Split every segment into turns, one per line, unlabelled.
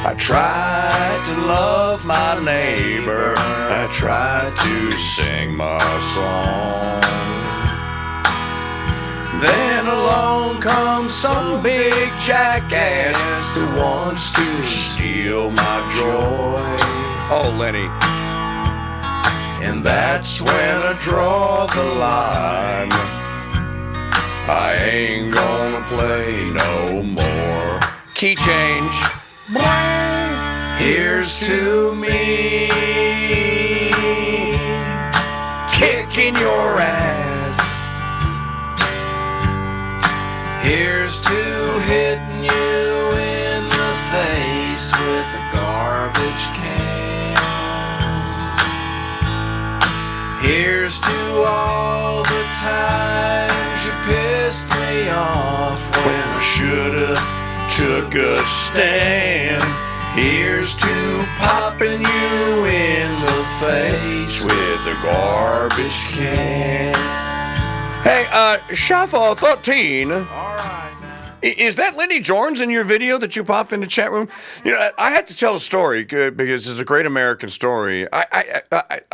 I try to love my neighbor. I try to sing my song. Then along comes some big jackass who wants to steal my joy. Oh, Lenny. And that's when I draw the line. I ain't gonna play no more. Key change. Here's to me, kicking your ass. Here's to hitting you in the face with a garbage can. Here's to all the times you pissed me off when I should've took a stand. Here's to popping you in the face with a garbage can. Hey, Shuffle 13. All right, man. Is that Lenny Jorns in your video that you popped in the chat room? You know, I had to tell a story because it's a great American story. I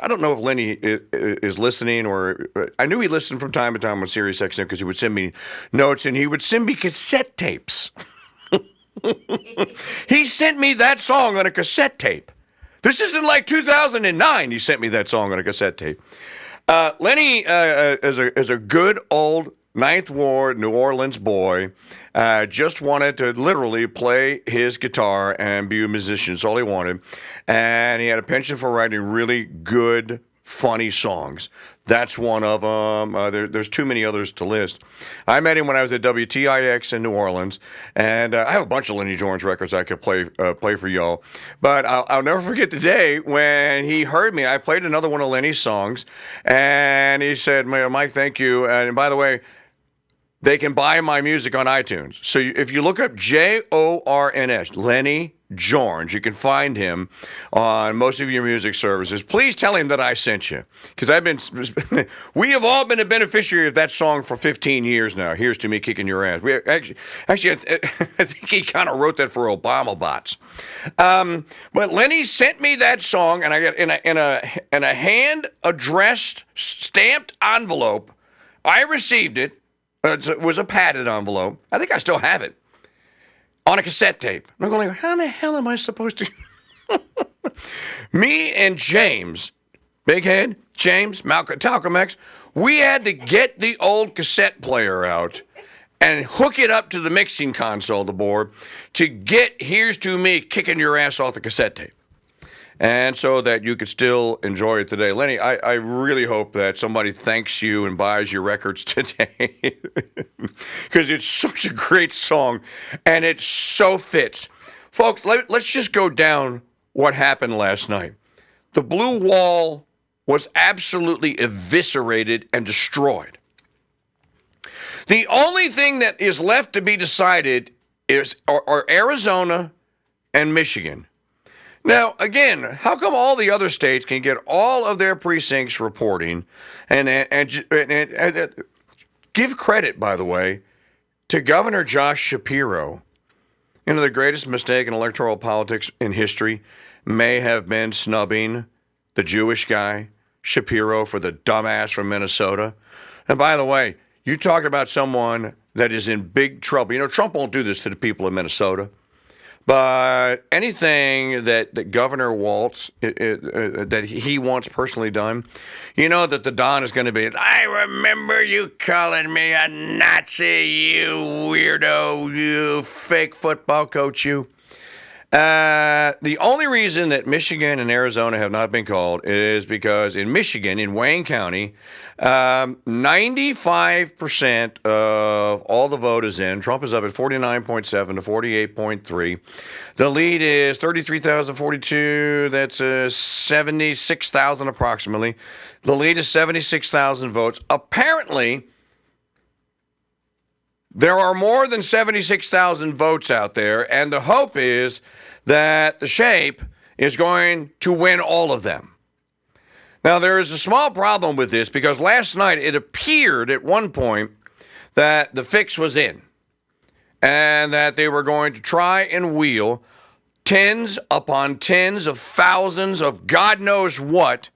don't know if Lenny is listening, or I knew he listened from time to time on Sirius XM because he would send me notes and he would send me cassette tapes. He sent me that song on a cassette tape. This isn't like 2009. He sent me that song on a cassette tape. Lenny is a good old Ninth Ward New Orleans boy. Just wanted to literally play his guitar and be a musician. That's all he wanted. And he had a penchant for writing really good, funny songs. That's one of them. There's too many others to list. I met him when I was at WTIX in New Orleans, and I have a bunch of Lenny Jorns records I could play for y'all. But I'll never forget the day when he heard me. I played another one of Lenny's songs, and he said, "Mike, thank you. And by the way, they can buy my music on iTunes. So if you look up Jorns, Lenny Jorns, you can find him on most of your music services. Please tell him that I sent you, because we have all been a beneficiary of that song for 15 years now. Here's to me kicking your ass. We actually, I think he kind of wrote that for Obama bots. But Lenny sent me that song, and I got in a hand addressed stamped envelope. I received it. It was a padded envelope. I think I still have it. On a cassette tape. I'm going, how the hell am I supposed to? Me and James, Big Head, James, Talcum X, we had to get the old cassette player out and hook it up to the mixing console, the board, to get Here's to Me kicking your ass off the cassette tape. And so that you could still enjoy it today. Lenny, I really hope that somebody thanks you and buys your records today. Because it's such a great song, and it so fits. Folks, let's just go down what happened last night. The Blue Wall was absolutely eviscerated and destroyed. The only thing that is left to be decided are Arizona and Michigan. Now, again, how come all the other states can get all of their precincts reporting and give credit, by the way, to Governor Josh Shapiro? You know, the greatest mistake in electoral politics in history may have been snubbing the Jewish guy, Shapiro, for the dumbass from Minnesota. And by the way, you talk about someone that is in big trouble. You know, Trump won't do this to the people of Minnesota. But anything that Governor Waltz, that he wants personally done, you know that the Don is going to be, I remember you calling me a Nazi, you weirdo, you fake football coach, you. The only reason that Michigan and Arizona have not been called is because in Michigan, in Wayne County, 95% of all the vote is in. Trump is up at 49.7 to 48.3. The lead is 33,042. That's 76,000 approximately. The lead is 76,000 votes. Apparently, there are more than 76,000 votes out there, and the hope is that the Shape is going to win all of them. Now, there is a small problem with this because last night it appeared at one point that the fix was in and that they were going to try and wheel tens upon tens of thousands of God knows what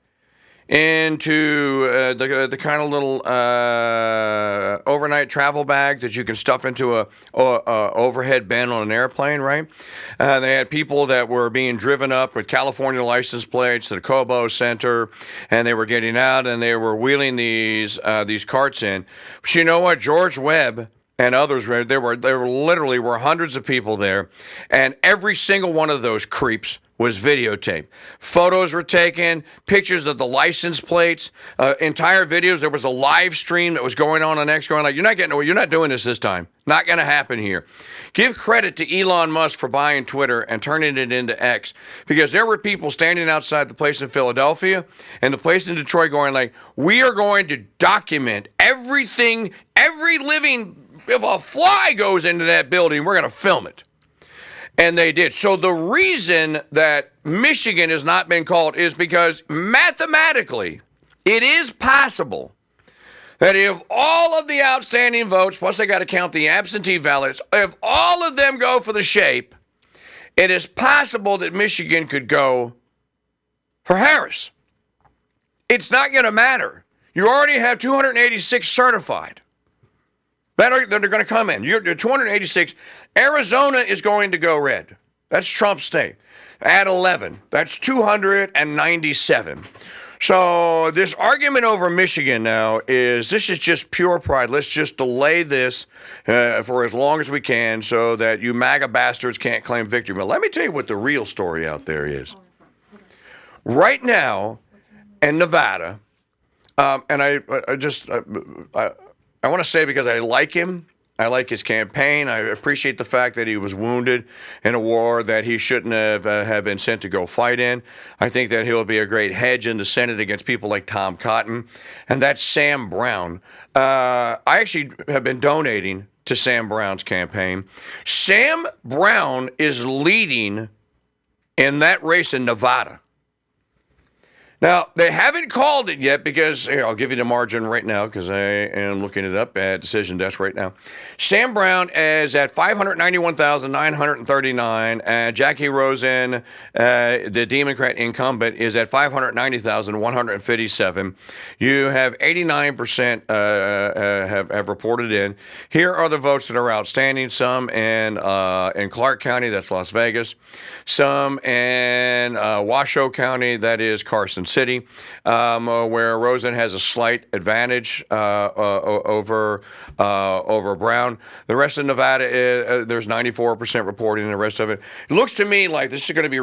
into the kind of little overnight travel bag that you can stuff into a overhead bin on an airplane, right? They had people that were being driven up with California license plates to the Cobo Center, and they were getting out and they were wheeling these carts in. But you know what? George Webb and others, there were literally hundreds of people there, and every single one of those creeps was videotaped. Photos were taken, pictures of the license plates, entire videos. There was a live stream that was going on X, going like, you're not doing this time. Not going to happen here. Give credit to Elon Musk for buying Twitter and turning it into X, because there were people standing outside the place in Philadelphia and the place in Detroit going like, we are going to document everything, every living, if a fly goes into that building, we're going to film it. And they did. So the reason that Michigan has not been called is because mathematically it is possible that if all of the outstanding votes, plus they got to count the absentee ballots, if all of them go for the shape, it is possible that Michigan could go for Harris. It's not going to matter. You already have 286 certified. They're going to come in. You're 286. Arizona is going to go red. That's Trump's state. At 11. That's 297. So this argument over Michigan now this is just pure pride. Let's just delay this for as long as we can so that you MAGA bastards can't claim victory. But let me tell you what the real story out there is. Right now in Nevada, and I want to say, because I like him, I like his campaign, I appreciate the fact that he was wounded in a war that he shouldn't have been sent to go fight in. I think that he'll be a great hedge in the Senate against people like Tom Cotton. And that's Sam Brown. I actually have been donating to Sam Brown's campaign. Sam Brown is leading in that race in Nevada. Now, they haven't called it yet because, here, I'll give you the margin right now because I am looking it up at Decision Desk right now. Sam Brown is at 591,939, and Jackie Rosen, the Democrat incumbent, is at 590,157. You have 89% have reported in. Here are the votes that are outstanding. Some in Clark County, that's Las Vegas. Some in Washoe County, that is Carson City, where Rosen has a slight advantage over Brown. The rest of Nevada, there's 94% reporting, and the rest of it. It looks to me like this is going to be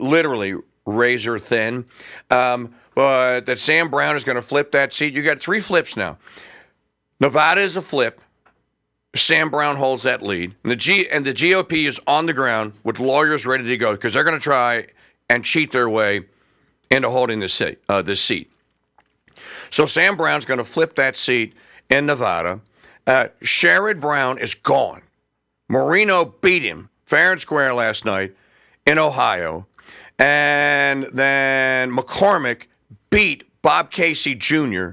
literally razor thin, but that Sam Brown is going to flip that seat. You got 3 flips now. Nevada is a flip. Sam Brown holds that lead. And the GOP is on the ground with lawyers ready to go because they're going to try and cheat their way into holding this seat. So Sam Brown's going to flip that seat in Nevada. Sherrod Brown is gone. Marino beat him fair and square last night in Ohio. And then McCormick beat Bob Casey Jr.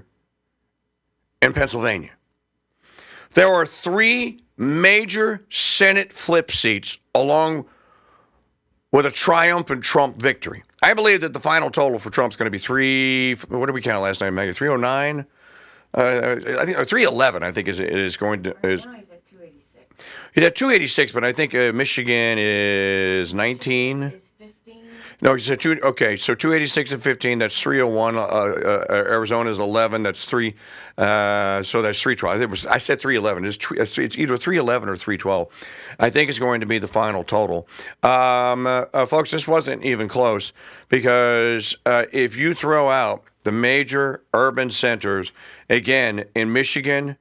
in Pennsylvania. There are 3 major Senate flip seats along with a triumphant Trump victory. I believe that the final total for Trump's going to be what did we count last night, Maggie? 309? I think 311, I think, is going to.
No, he's at 286.
He's at 286, but I think Michigan is 19.
Is 15?
No, he's at 2. Okay, so 286 and 15, that's 301. Arizona is 11, that's 3. So that's 312. I said 311. It's either 311 or 312. I think it's going to be the final total. Folks, this wasn't even close because if you throw out the major urban centers, again, in Michigan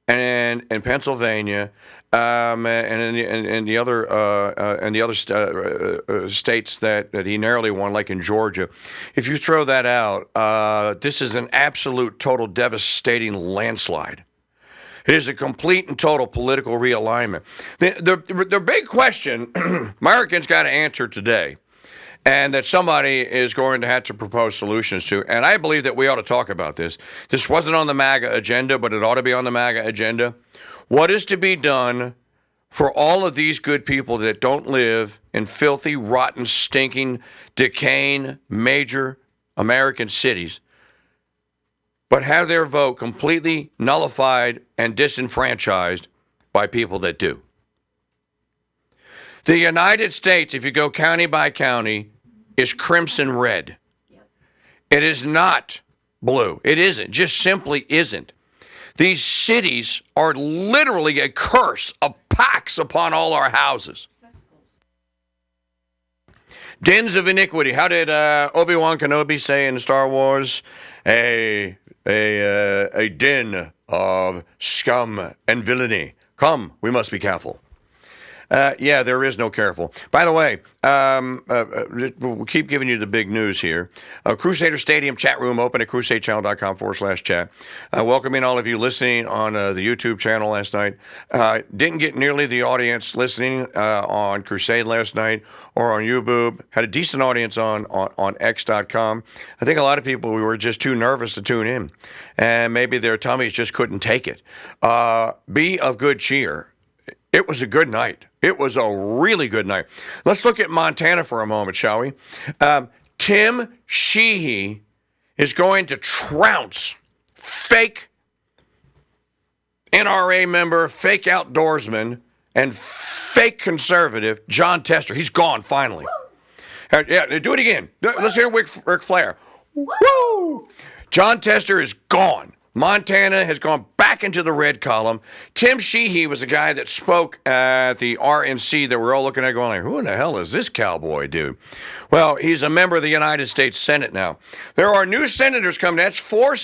and in Pennsylvania, and in the other states that he narrowly won, like in Georgia, if you throw that out, this is an absolute, total, devastating landslide. It is a complete and total political realignment. The big question Americans got to answer today, and that somebody is going to have to propose solutions to, and I believe that we ought to talk about this. This wasn't on the MAGA agenda, but it ought to be on the MAGA agenda. What is to be done for all of these good people that don't live in filthy, rotten, stinking, decaying, major American cities, but have their vote completely nullified and disenfranchised by people that do. The United States, if you go county by county, is crimson red. It is not blue. It isn't. Just simply isn't. These cities are literally a curse, a pox upon all our houses. Dens of iniquity. How did Obi-Wan Kenobi say in Star Wars? A den of scum and villainy. Come, we must be careful. Yeah, there is no careful. By the way, we'll keep giving you the big news here. Crusader Stadium chat room open at crusadechannel.com/chat. Welcoming all of you listening on the YouTube channel last night. Didn't get nearly the audience listening on Crusade last night or on YouTube. Had a decent audience on X.com. I think a lot of people were just too nervous to tune in. And maybe their tummies just couldn't take it. Be of good cheer. It was a good night. It was a really good night. Let's look at Montana for a moment, shall we? Tim Sheehy is going to trounce fake NRA member, fake outdoorsman, and fake conservative John Tester. He's gone finally. Yeah, do it again. Let's hear Ric Flair. Woo! John Tester is gone. Montana has gone back into the red column. Tim Sheehy was a guy that spoke at the RNC that we're all looking at going like, who in the hell is this cowboy dude? Well, he's a member of the United States Senate now. There are new senators coming. That's 4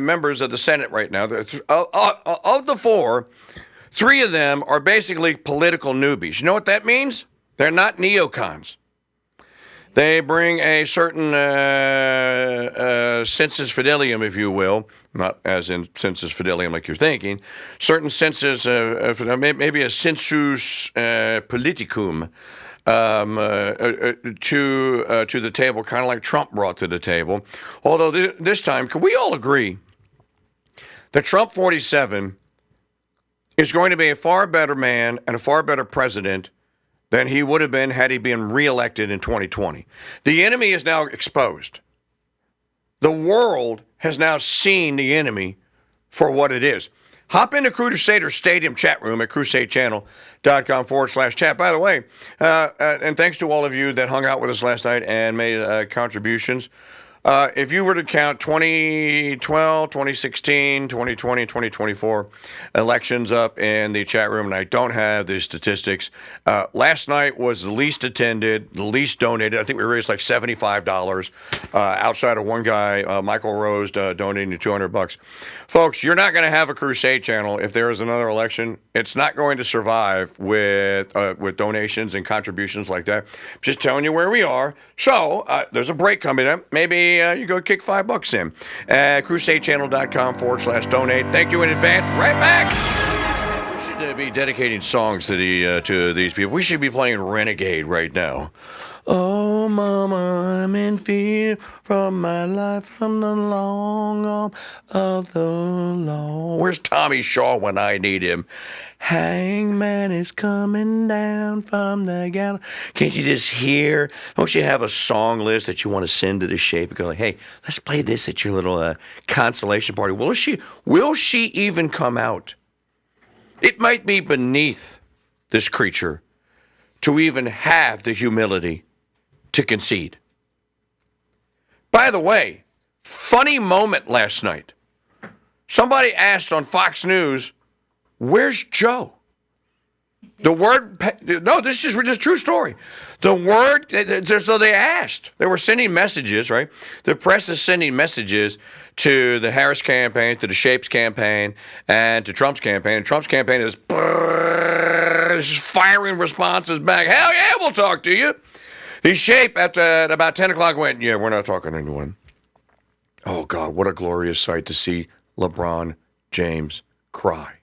members of the Senate right now. Of the 4, 3 of them are basically political newbies. You know what that means? They're not neocons. They bring a certain sensus fidelium, if you will, not as in sensus fidelium like you're thinking, certain senses, maybe a sensus politicum to the table, kind of like Trump brought to the table. Although this time, can we all agree that Trump 47 is going to be a far better man and a far better president than he would have been had he been reelected in 2020. The enemy is now exposed. The world has now seen the enemy for what it is. Hop into Crusader Stadium chat room at crusadechannel.com/chat. By the way, and thanks to all of you that hung out with us last night and made contributions. If you were to count 2012, 2016, 2020, 2024 elections up in the chat room, and I don't have the statistics, last night was the least attended, the least donated. I think we raised like $75 outside of one guy, Michael Rose, donating $200. Folks, you're not going to have a Crusade channel if there is another election. It's not going to survive with donations and contributions like that. Just telling you where we are. So there's a break coming up. Maybe you go kick $5 in at crusadechannel.com/donate. Thank you in advance. Right back. We should be dedicating songs to these people. We should be playing Renegade right now. Oh, mama, I'm in fear from my life from the long arm of the law. Where's Tommy Shaw when I need him? Hangman is coming down from the gallows. Can't you just hear? Don't you have a song list that you want to send to the shape and go like, hey, let's play this at your little consolation party? Will she even come out? It might be beneath this creature to even have the humility to concede. By the way, funny moment last night. Somebody asked on Fox News, where's Joe? The word, no, this is just a true story. The word, so they asked. They were sending messages, right? The press is sending messages to the Harris campaign, to the Shapes campaign, and to Trump's campaign. And Trump's campaign is firing responses back. Hell yeah, we'll talk to you. The Shape at about 10 o'clock went, yeah, we're not talking to anyone. Oh, God, what a glorious sight to see LeBron James cry.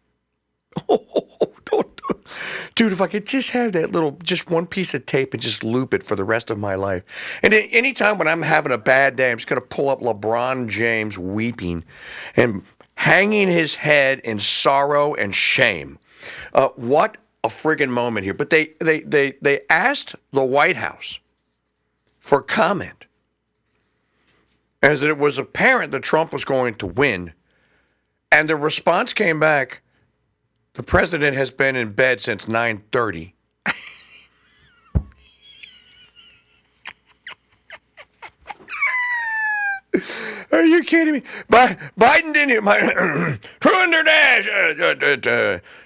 Dude, if I could just have that just one piece of tape and just loop it for the rest of my life. And anytime when I'm having a bad day, I'm just going to pull up LeBron James weeping and hanging his head in sorrow and shame. What a friggin' moment here. But they asked the White House for comment, as it was apparent that Trump was going to win. And the response came back, the president has been in bed since 9:30. Are you kidding me? Biden didn't. Who in their dash?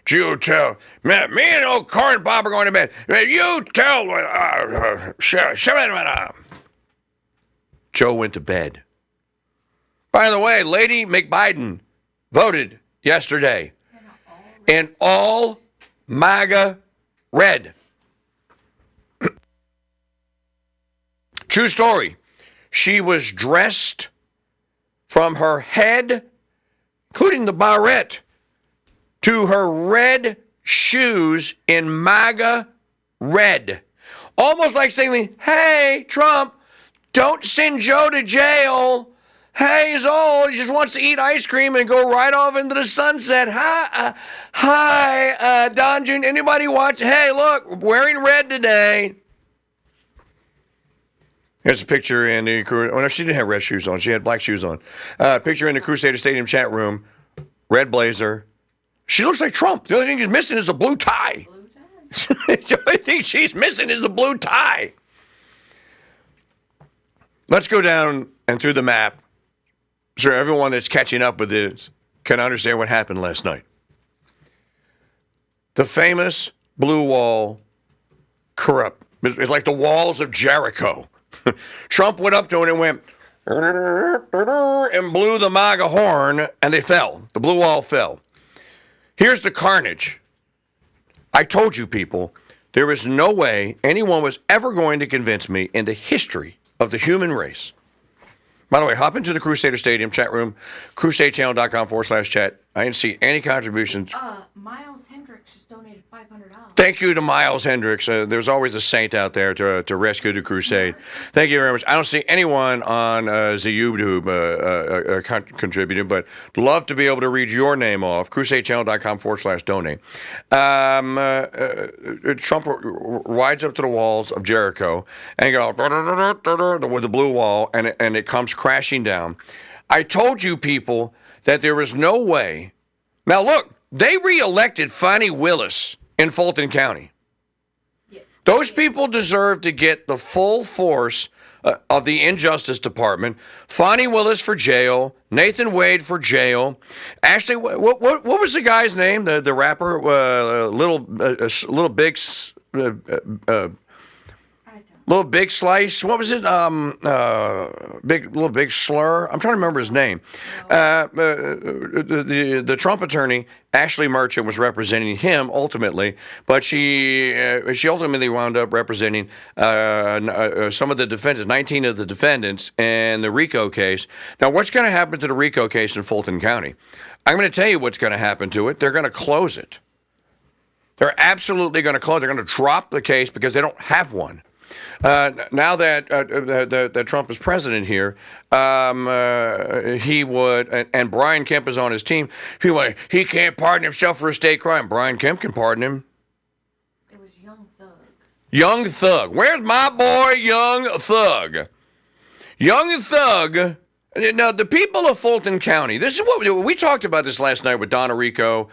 You tell. Me and old Corn Bob are going to bed. You tell. Joe went to bed. By the way, Lady McBiden voted yesterday in all MAGA red. True story. She was dressed from her head, including the barrette, to her red shoes in MAGA red. Almost like saying, hey, Trump, don't send Joe to jail. Hey, he's old. He just wants to eat ice cream and go right off into the sunset. Hi, Don Jr. Anybody watch? Hey, look, wearing red today. Here's a picture in the... Oh, no, she didn't have red shoes on. She had black shoes on. Picture in the Crusader Stadium chat room. Red blazer. She looks like Trump. The only thing she's missing is a blue tie.
Blue tie?
The only thing she's missing is a blue tie. Let's go down and through the map so everyone that's catching up with this can understand what happened last night. The famous blue wall corrupt. It's like the walls of Jericho. Trump went up to it and went and blew the MAGA horn, and they fell. The blue wall fell. Here's the carnage. I told you people, there is no way anyone was ever going to convince me in the history of the human race. By the way, hop into the Crusader Stadium chat room, crusadechannel.com/chat. I didn't see any contributions.
Miles Hendricks just donated $500.
Thank you to Miles Hendricks. There's always a saint out there to rescue the crusade. Thank you very much. I don't see anyone on the YouTube contributing, but love to be able to read your name off. crusadechannel.com/donate. Trump rides up to the walls of Jericho and goes with the blue wall, and it comes crashing down. I told you people that there is no way. Now look, they reelected Fani Willis in Fulton County. Yeah. Those people deserve to get the full force of the Injustice Department. Fani Willis for jail, Nathan Wade for jail. Actually, what was the guy's name? The rapper, Little Big. Little Big Slice. What was it? Big Slur. I'm trying to remember his name. The Trump attorney, Ashley Merchant, was representing him ultimately, but she ultimately wound up representing some of the defendants, 19 of the defendants, in the RICO case. Now, what's going to happen to the RICO case in Fulton County? I'm going to tell you what's going to happen to it. They're going to close it. They're absolutely going to close. They're going to drop the case because they don't have one. Now that Trump is president here, he would, and Brian Kemp is on his team. He can't pardon himself for a state crime. Brian Kemp can pardon him.
It was Young Thug.
Young Thug. Where's my boy, Young Thug? Young Thug. Now, the people of Fulton County, this is what we talked about this last night with Don Arico,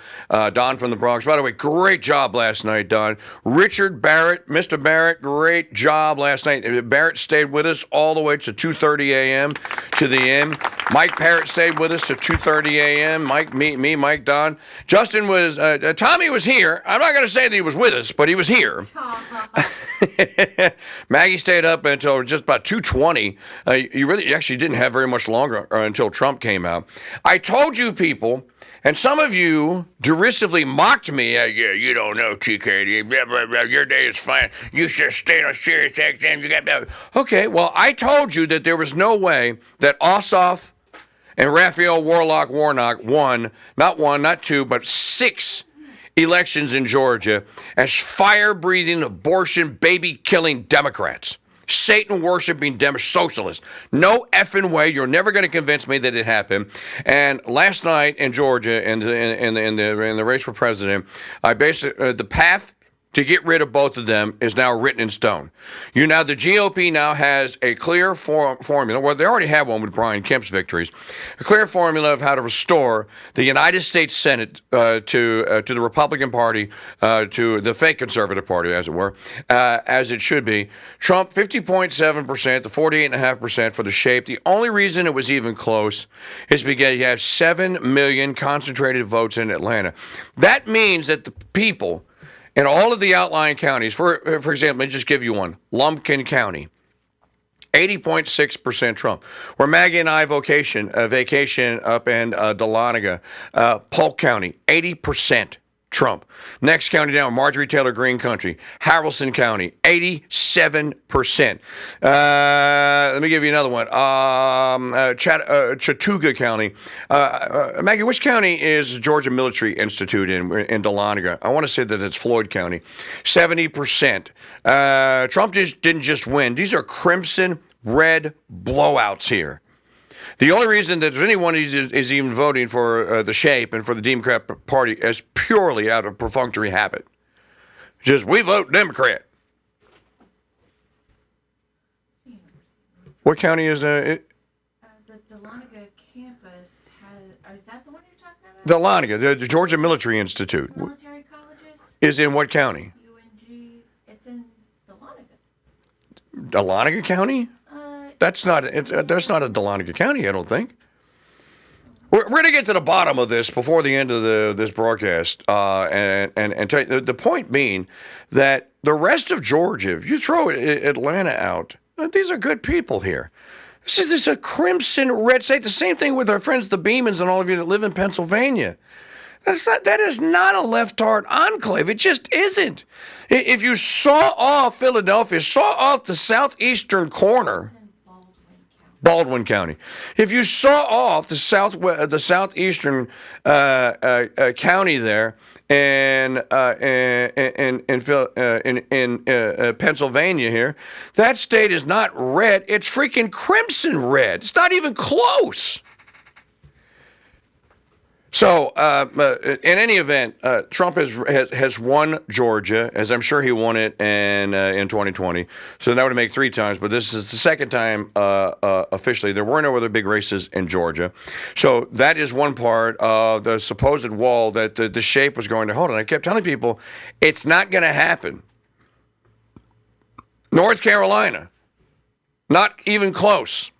Don from the Bronx. By the way, great job last night, Don. Richard Barrett, Mr. Barrett, great job last night. Barrett stayed with us all the way to 2:30 a.m. to the end. Mike Parrott stayed with us to 2:30 a.m. Mike, me, Mike, Don. Justin was, Tommy was here. I'm not going to say that he was with us, but he was here. Maggie stayed up until just about 2:20. You actually didn't have very much longer until Trump came out. I told you people, and some of you derisively mocked me. You don't know, TK. Your day is fine. You should stay on Sirius XM. You got that. Okay, well, I told you that there was no way that Ossoff and Raphael Warnock won, not one, not two, but 6 elections in Georgia as fire-breathing, abortion, baby-killing Democrats. Satan-worshiping socialists. No effing way. You're never going to convince me that it happened. And last night in Georgia, in the race for president, I basically the path to get rid of both of them is now written in stone. The GOP now has a clear formula. Well, they already have one with Brian Kemp's victories. A clear formula of how to restore the United States Senate to the Republican Party, to the fake conservative party, as it were, as it should be. Trump 50.7% to 48.5% for the shape. The only reason it was even close is because you have 7 million concentrated votes in Atlanta. That means that the people in all of the outlying counties, for example, let me just give you one, Lumpkin County, 80.6% Trump. Where Maggie and I vacation up in Dahlonega, Polk County, 80% Trump. Next county down, Marjorie Taylor Greene Country, Haralson County, 87%. Let me give you another one. Chattooga County. Maggie, which county is Georgia Military Institute in Dahlonega? I want to say that it's Floyd County. 70%. Trump didn't just win. These are crimson red blowouts here. The only reason that anyone is even voting for the shape and for the Democrat Party is purely out of perfunctory habit. Just, we vote Democrat. What county is it?
The Dahlonega campus is that the one you're talking about?
Dahlonega, the Georgia Military Institute.
Military colleges?
Is in what county?
UNG. It's in Dahlonega.
Dahlonega County? That's not a Dahlonega County, I don't think. We're going to get to the bottom of this before the end of this broadcast, and tell you, the point being that the rest of Georgia, if you throw Atlanta out, these are good people here. This is a crimson red state. The same thing with our friends the Beemans and all of you that live in Pennsylvania. That is not a left-hard enclave. It just isn't. If you saw off Philadelphia, saw off the southeastern corner. Baldwin County. If you saw off the southeastern county there in Pennsylvania here, that state is not red. It's freaking crimson red. It's not even close. So, in any event, Trump has won Georgia, as I'm sure he won it in 2020. So that would make 3 times, but this is the second time officially. There were no other big races in Georgia. So that is one part of the supposed wall that the shape was going to hold. And I kept telling people, it's not going to happen. North Carolina, not even close.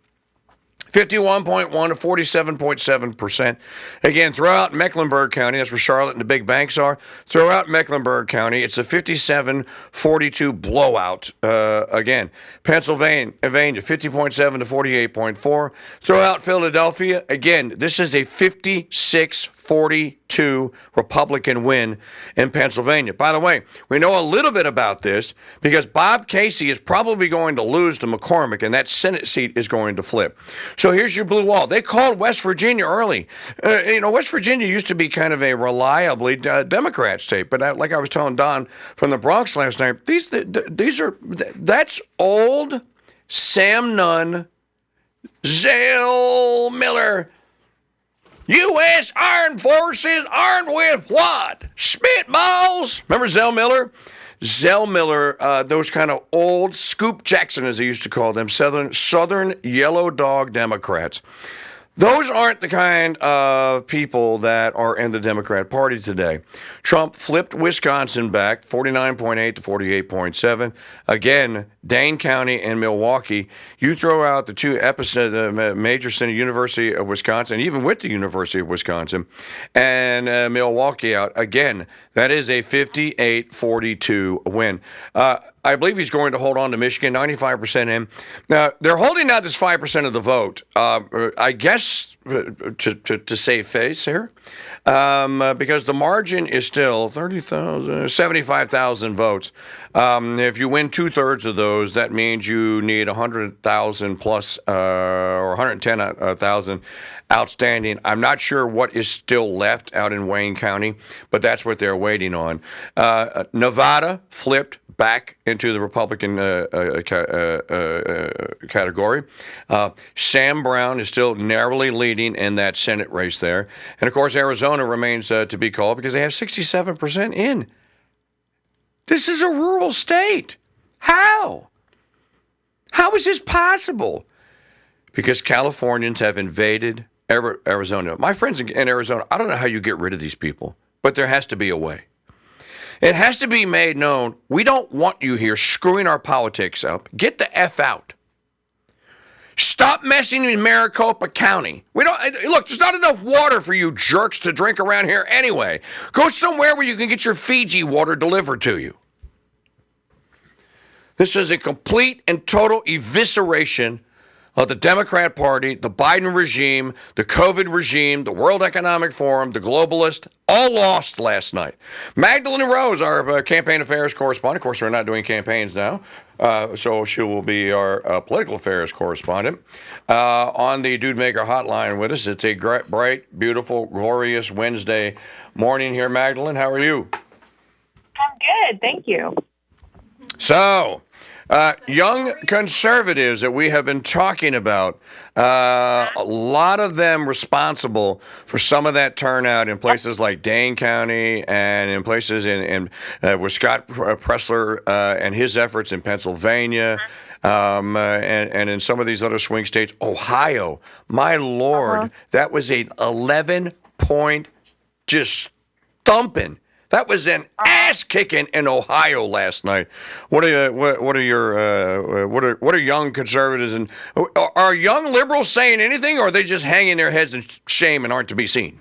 51.1 to 47.7%. Again, throughout Mecklenburg County, that's where Charlotte and the big banks are. Throughout Mecklenburg County, it's a 57-42 blowout. Again, Pennsylvania, 50.7 to 48.4. Throughout Philadelphia, again, this is a 56-42 Republican win in Pennsylvania. By the way, we know a little bit about this because Bob Casey is probably going to lose to McCormick, and that Senate seat is going to flip. So here's your blue wall. They called West Virginia early. West Virginia used to be kind of a reliably Democrat state, but like I was telling Don from the Bronx last night, that's old Sam Nunn, Zell Miller. U.S. Armed Forces armed with what? Spitballs. Remember Zell Miller? Zell Miller, those kind of old Scoop Jackson, as they used to call them, Southern Yellow Dog Democrats. Those aren't the kind of people that are in the Democrat Party today. Trump flipped Wisconsin back, 49.8 to 48.7. Again, Dane County and Milwaukee. You throw out the two major center, University of Wisconsin, even with the University of Wisconsin, and Milwaukee out. Again, that is a 58-42 win. I believe he's going to hold on to Michigan, 95% in. Now, they're holding out this 5% of the vote, I guess, to save face here, because the margin is still 75,000 votes. If you win 2/3 of those, that means you need 100,000 plus or 110,000 outstanding. I'm not sure what is still left out in Wayne County, but that's what they're waiting on. Nevada flipped back into the Republican category. Sam Brown is still narrowly leading in that Senate race there. And, of course, Arizona remains to be called because they have 67% in. This is a rural state. How? How is this possible? Because Californians have invaded Arizona. My friends in Arizona, I don't know how you get rid of these people, but there has to be a way. It has to be made known, we don't want you here screwing our politics up. Get the F out. Stop messing in Maricopa County. Look, there's not enough water for you jerks to drink around here anyway. Go somewhere where you can get your Fiji water delivered to you. This is a complete and total evisceration of the Democrat Party, the Biden regime, the COVID regime, the World Economic Forum, the globalists, all lost last night. Mahgdalen Rose, our campaign affairs correspondent, of course, we're not doing campaigns now, so she will be our political affairs correspondent on the Dude Maker hotline with us. It's a bright, beautiful, glorious Wednesday morning here, Mahgdalen. How are you?
I'm good, thank you.
So, young conservatives that we have been talking about, a lot of them responsible for some of that turnout in places like Dane County and in places where Scott Pressler and his efforts in Pennsylvania, and in some of these other swing states. Ohio, my Lord, that was an 11-point just thumping. That was an ass kicking in Ohio last night. What are young conservatives and are young liberals saying anything, or are they just hanging their heads in shame and aren't to be seen?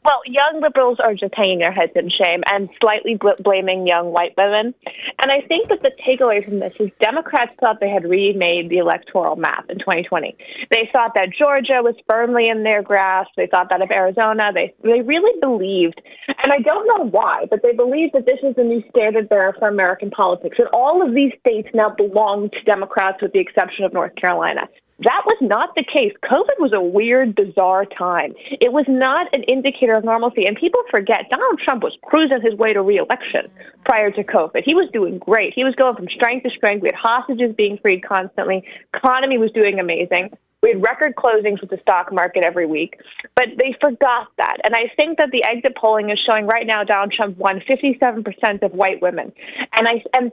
Well, young liberals are just hanging their heads in shame and slightly blaming young white women. And I think that the takeaway from this is Democrats thought they had remade the electoral map in 2020. They thought that Georgia was firmly in their grasp. They thought that of Arizona. They really believed, and I don't know why, but they believed that this is the new standard bearer for American politics, that all of these states now belong to Democrats with the exception of North Carolina. That was not the case. COVID was a weird, bizarre time. It was not an indicator of normalcy. And people forget Donald Trump was cruising his way to re-election prior to COVID. He was doing great. He was going from strength to strength. We had hostages being freed constantly. Economy was doing amazing. We had record closings with the stock market every week, but they forgot that. And I think that the exit polling is showing right now Donald Trump won 57% of white women. And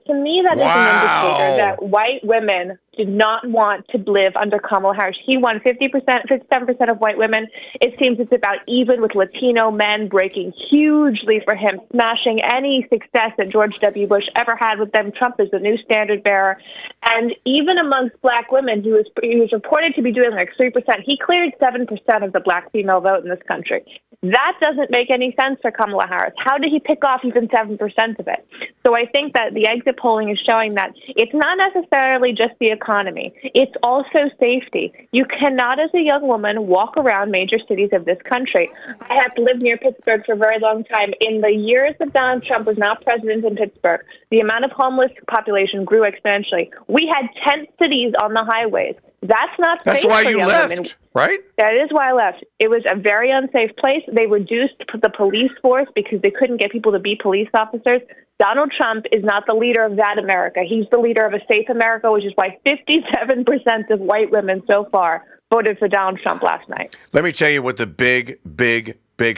to me, that is an indicator that white women did not want to live under Kamala Harris. He won 57% of white women. It seems it's about even with Latino men breaking hugely for him, smashing any success that George W. Bush ever had with them. Trump is the new standard bearer. And even amongst black women, he was reported to be doing like 3%. He cleared 7% of the black female vote in this country. That doesn't make any sense for Kamala Harris. How did he pick off even 7% of it? So I think that the exit polling is showing that it's not necessarily just the economy. It's also safety. You cannot, as a young woman, walk around major cities of this country. I have lived near Pittsburgh for a very long time. In the years that Donald Trump was not president in Pittsburgh, the amount of homeless population grew exponentially. We had tent cities on the highways. That's not safe.
That's why
for
you
young
left,
women.
right?
That is why I left. It was a very unsafe place. They reduced the police force because they couldn't get people to be police officers. Donald Trump is not the leader of that America. He's the leader of a safe America, which is why 57% of white women so far voted for Donald Trump last night.
Let me tell you what the big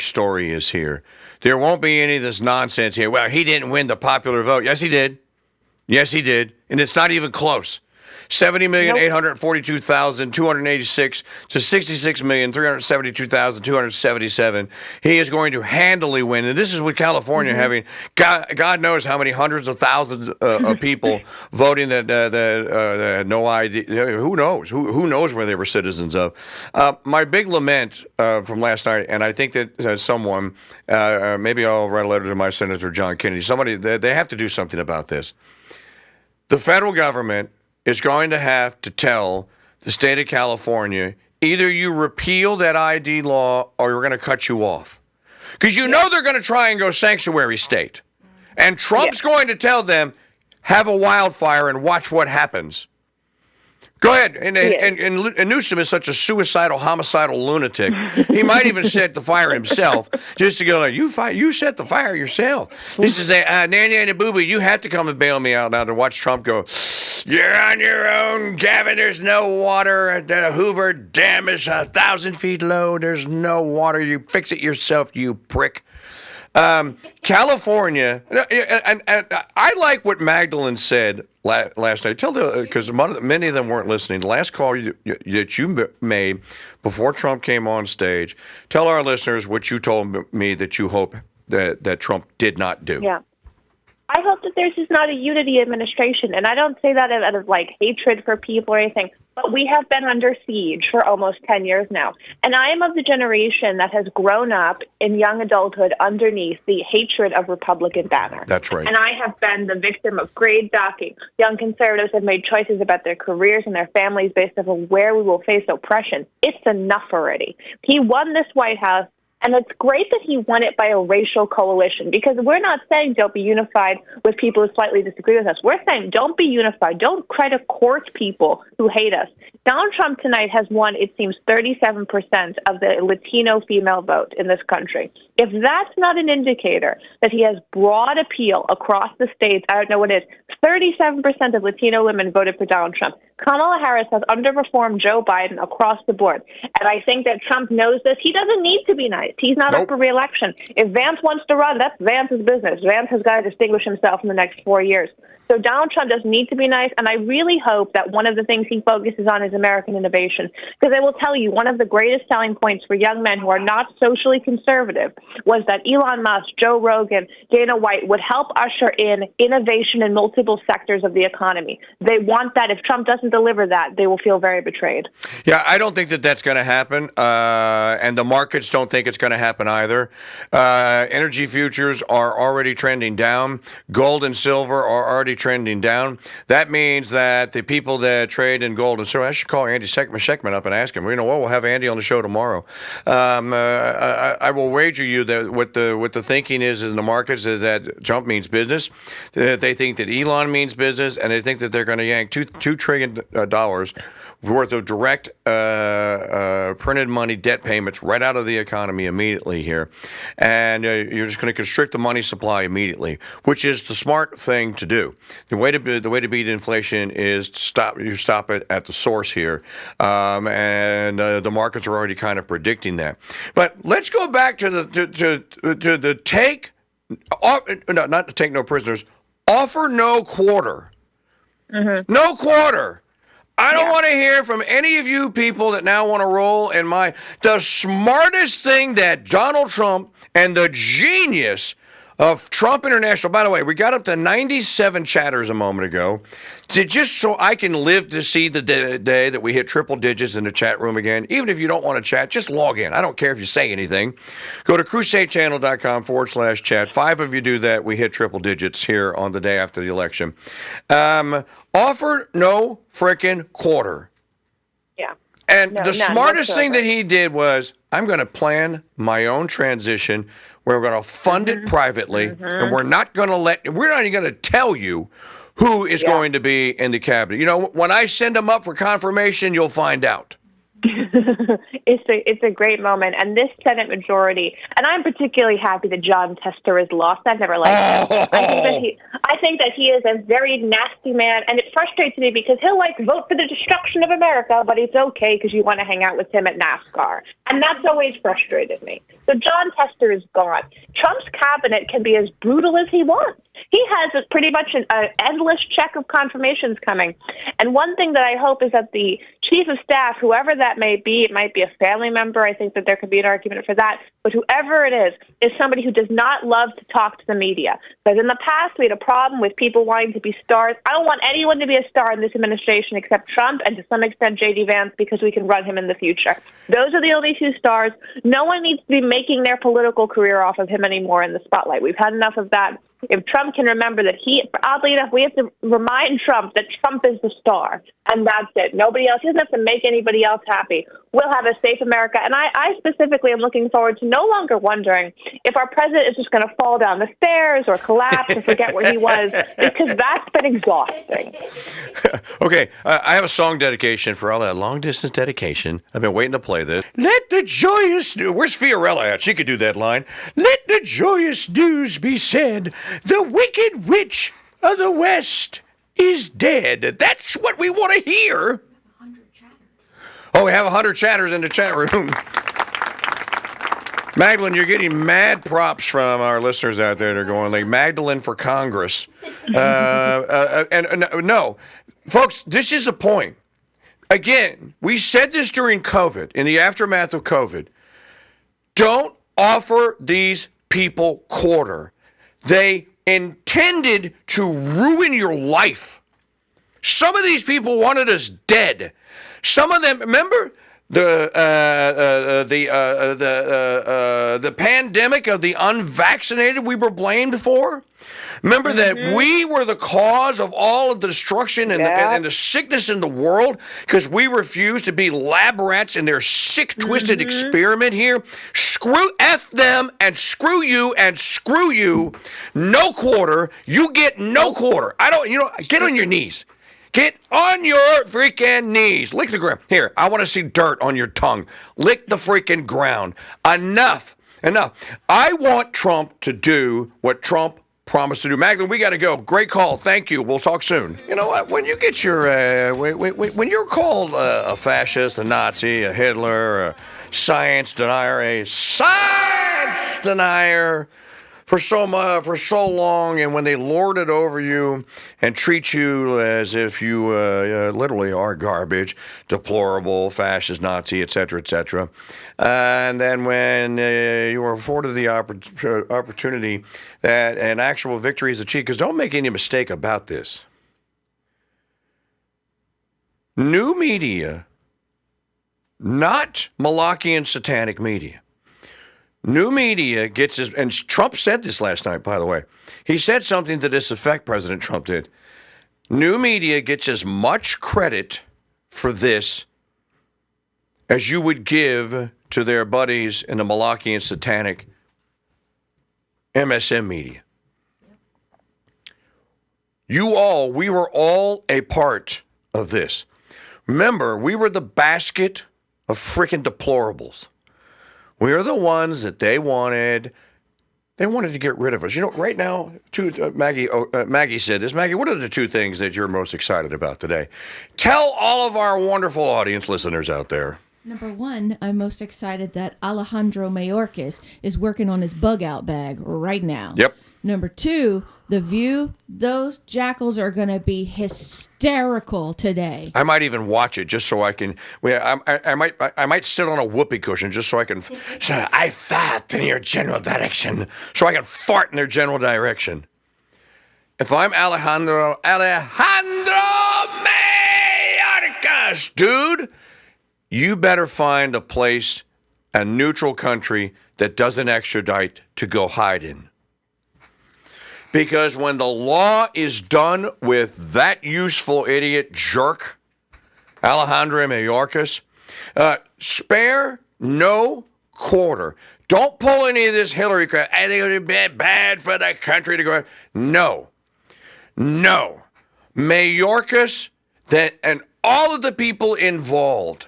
story is here. There won't be any of this nonsense here. Well, he didn't win the popular vote. Yes, he did. Yes, he did. And it's not even close. 70,842,286 to 66,372,277. He is going to handily win. And this is with California having God knows how many hundreds of thousands of people voting that had no idea. Who knows? Who knows where they were citizens of? My big lament from last night, and I think that someone, maybe I'll write a letter to my Senator John Kennedy, somebody, they have to do something about this. The federal government is going to have to tell the state of California, either you repeal that ID law or we're going to cut you off. Because you know they're going to try and go sanctuary state. And Trump's going to tell them, have a wildfire and watch what happens. Go ahead. And Newsom is such a suicidal, homicidal lunatic. He might even set the fire himself just to go like, you set the fire yourself. He says, Nanny and Boo Boo, you have to come and bail me out now to watch Trump go, you're on your own, Gavin. There's no water. The Hoover Dam is 1,000 feet low. There's no water. You fix it yourself, you prick. California, and I like what Mahgdalen said last night. Because many of them weren't listening. The last call that you made before Trump came on stage, tell our listeners what you told me that you hope that Trump did not do.
Yeah. I hope that there's just not a unity administration, and I don't say that out of like hatred for people or anything, but we have been under siege for almost 10 years now. And I am of the generation that has grown up in young adulthood underneath the hatred of Republican banner.
That's right.
And I have been the victim of grade docking. Young conservatives have made choices about their careers and their families based on where we will face oppression. It's enough already. He won this White House. And it's great that he won it by a racial coalition, because we're not saying don't be unified with people who slightly disagree with us. We're saying don't be unified. Don't try to court people who hate us. Donald Trump tonight has won, it seems, 37% of the Latino female vote in this country. If that's not an indicator that he has broad appeal across the states, I don't know what it is. 37% of Latino women voted for Donald Trump. Kamala Harris has underperformed Joe Biden across the board. And I think that Trump knows this. He doesn't need to be nice. He's not up for re-election. If Vance wants to run, that's Vance's business. Vance has got to distinguish himself in the next 4 years. So Donald Trump doesn't need to be nice, and I really hope that one of the things he focuses on is American innovation. Because I will tell you, one of the greatest selling points for young men who are not socially conservative was that Elon Musk, Joe Rogan, Dana White would help usher in innovation in multiple sectors of the economy. They want that. If Trump doesn't deliver that, they will feel very betrayed.
Yeah, I don't think that that's going to happen, and the markets don't think it's going to happen either. Energy futures are already trending down. Gold and silver are already trending down. That means that the people that trade in gold and silver, I should call Andy Schekman up and ask him. You know what? We'll have Andy on the show tomorrow. I will wager you that what the thinking is in the markets is that Trump means business. They think that Elon means business, and they think that they're going to yank $2 trillion worth of direct printed money debt payments right out of the economy immediately here. And you're just going to constrict the money supply immediately, which is the smart thing to do. The way to beat inflation is to stop it at the source here. And the markets are already kind of predicting that. But let's go back to the take, not to take no prisoners, offer no quarter. Mm-hmm. No quarter. I don't want to hear from any of you people that now want to roll in the smartest thing that Donald Trump and the genius of Trump International. By the way, we got up to 97 chatters a moment ago. Just so I can live to see the day that we hit triple digits in the chat room again. Even if you don't want to chat, just log in. I don't care if you say anything. Go to crusadechannel.com/chat. 5 of you do that. We hit triple digits here on the day after the election. Offer no frickin' quarter.
Yeah.
And the smartest thing that he did was, I'm going to plan my own transition. We're going to fund it privately, and we're not even going to tell you who is going to be in the cabinet. You know, when I send them up for confirmation, you'll find out.
It's a great moment, and this Senate majority, and I'm particularly happy that John Tester is lost. I've never liked him. I think that he is a very nasty man, and it frustrates me because he'll vote for the destruction of America, but it's okay because you want to hang out with him at NASCAR, and that's always frustrated me. So John Tester is gone. Trump's cabinet can be as brutal as he wants. He has pretty much an endless check of confirmations coming. And one thing that I hope is that the chief of staff, whoever that may be, it might be a family member. I think that there could be an argument for that. But whoever it is somebody who does not love to talk to the media. Because in the past, we had a problem with people wanting to be stars. I don't want anyone to be a star in this administration except Trump and to some extent J.D. Vance, because we can run him in the future. Those are the only 2 stars. No one needs to be making their political career off of him anymore in the spotlight. We've had enough of that. If Trump can remember that oddly enough, we have to remind Trump that Trump is the star, and that's it. Nobody else. He doesn't have to make anybody else happy. We'll have a safe America. And I specifically am looking forward to no longer wondering if our president is just going to fall down the stairs or collapse or forget where he was, because that's been exhausting.
Okay, I have a song dedication for all that long-distance dedication. I've been waiting to play this. Let the joyous news... Where's Fiorella at? She could do that line. Let the joyous news be said. The wicked witch of the West is dead. That's what we want to hear.
100 chatters.
Oh, we have 100 chatters in the chat room. Magdalene, you're getting mad props from our listeners out there. They're going like Magdalene for Congress. No, folks, this is a point. Again, we said this during COVID, in the aftermath of COVID. Don't offer these people quarter. They intended to ruin your life. Some of these people wanted us dead. Some of them, remember the pandemic of the unvaccinated we were blamed for? Remember that we were the cause of all of the destruction and the sickness in the world because we refused to be lab rats in their sick, twisted experiment here? Screw F them and screw you and screw you. No quarter. You get no quarter. Get on your knees. Get on your freaking knees. Lick the ground. Here, I want to see dirt on your tongue. Lick the freaking ground. Enough. I want Trump to do what Trump promised to do. Magdalene, we got to go. Great call. Thank you. We'll talk soon. You know what? When you get your, when you're called a fascist, a Nazi, a Hitler, a science denier, for so long, and when they lord it over you and treat you as if you literally are garbage, deplorable, fascist, Nazi, etc., and then when you are afforded the opportunity that an actual victory is achieved, because don't make any mistake about this. New media, not Malachian satanic media. New media gets his, and Trump said this last night, by the way. He said something to this effect, President Trump did. New media gets as much credit for this as you would give to their buddies in the Malachian satanic MSM media. We were all a part of this. Remember, we were the basket of freaking deplorables. We are the ones that they wanted. They wanted to get rid of us. You know, right now, Maggie said this. Maggie, what are the two things that you're most excited about today? Tell all of our wonderful audience listeners out there.
Number one, I'm most excited that Alejandro Mayorkas is working on his bug out bag right now.
Yep.
Number two, The View, those jackals are going to be hysterical today.
I might even watch it just so I can. I might sit on a whoopee cushion just so I can. So I fart in your general direction, so I can fart in their general direction. If I'm Alejandro Mayorkas, dude, you better find a place, a neutral country that doesn't extradite to go hide in. Because when the law is done with that useful idiot jerk, Alejandro Mayorkas, spare no quarter. Don't pull any of this Hillary crap. I think it would be bad for the country to go. No. Mayorkas and all of the people involved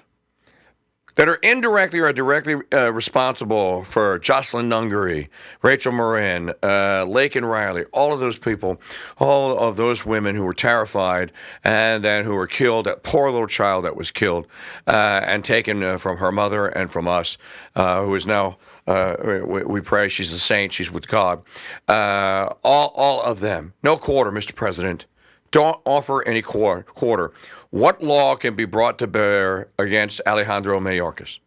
that are indirectly or directly responsible for Jocelyn Nungaray, Rachel Moran, Laken Riley, all of those people, all of those women who were terrified and then who were killed, that poor little child that was killed and taken from her mother and from us, who is now, we pray she's a saint, she's with God. All of them. No quarter, Mr. President. Don't offer any quarter. What law can be brought to bear against Alejandro Mayorkas?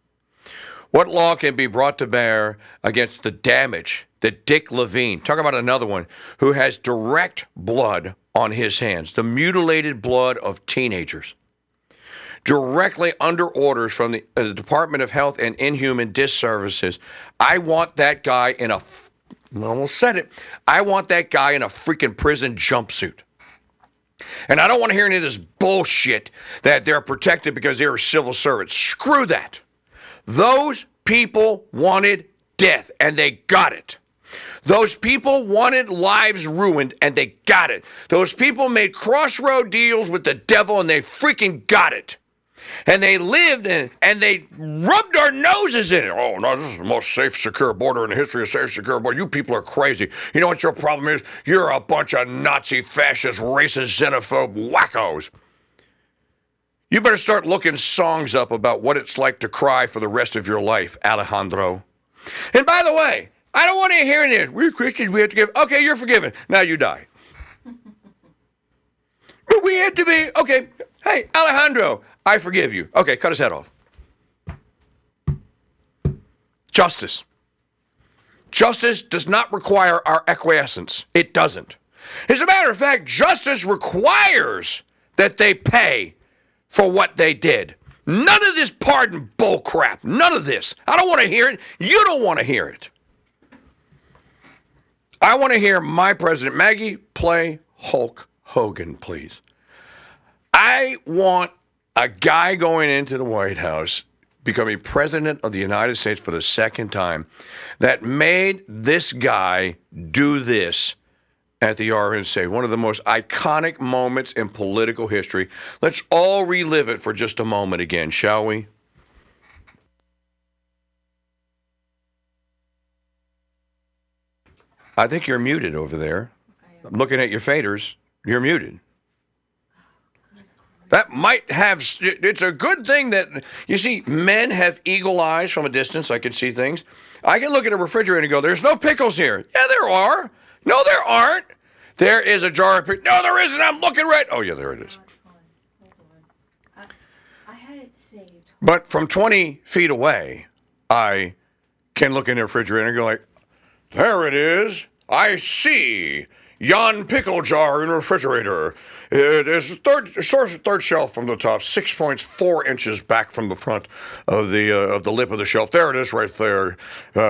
What law can be brought to bear against the damage that Dick Levine, talk about another one, who has direct blood on his hands, the mutilated blood of teenagers, directly under orders from the Department of Health and Inhuman Services. I want that guy in I almost said it. I want that guy in a freaking prison jumpsuit. And I don't want to hear any of this bullshit that they're protected because they're civil servants. Screw that. Those people wanted death, and they got it. Those people wanted lives ruined, and they got it. Those people made crossroad deals with the devil, and they freaking got it. And they lived in, and they rubbed our noses in it. Oh, no, this is the most safe, secure border in the history of safe, secure border. You people are crazy. You know what your problem is? You're a bunch of Nazi, fascist, racist, xenophobe wackos. You better start looking songs up about what it's like to cry for the rest of your life, Alejandro. And by the way, I don't want to hear this. We're Christians, we have to give. Okay, you're forgiven. Now you die. But we have to be, okay, hey, Alejandro, I forgive you. Okay, cut his head off. Justice. Justice does not require our acquiescence. It doesn't. As a matter of fact, justice requires that they pay for what they did. None of this pardon bull crap. None of this. I don't want to hear it. You don't want to hear it. I want to hear my president, Maggie, play Hulk Hogan, please. I want a guy going into the White House, becoming president of the United States for the second time, that made this guy do this at the RNC, one of the most iconic moments in political history. Let's all relive it for just a moment again, shall we? I think you're muted over there. I'm looking at your faders. You're muted. That might have, it's a good thing that, you see, men have eagle eyes from a distance. I can see things. I can look at a refrigerator and go, there's no pickles here. Yeah, there are. No, there aren't. There is a jar of pickles. No, there isn't. I'm looking right. Oh, yeah, there it is.
Hold on. I had it saved.
But from 20 feet away, I can look in the refrigerator and go like, there it is. I see yon pickle jar in the refrigerator. It is third shelf from the top, 6.4 inches back from the front of the lip of the shelf. There it is, right there,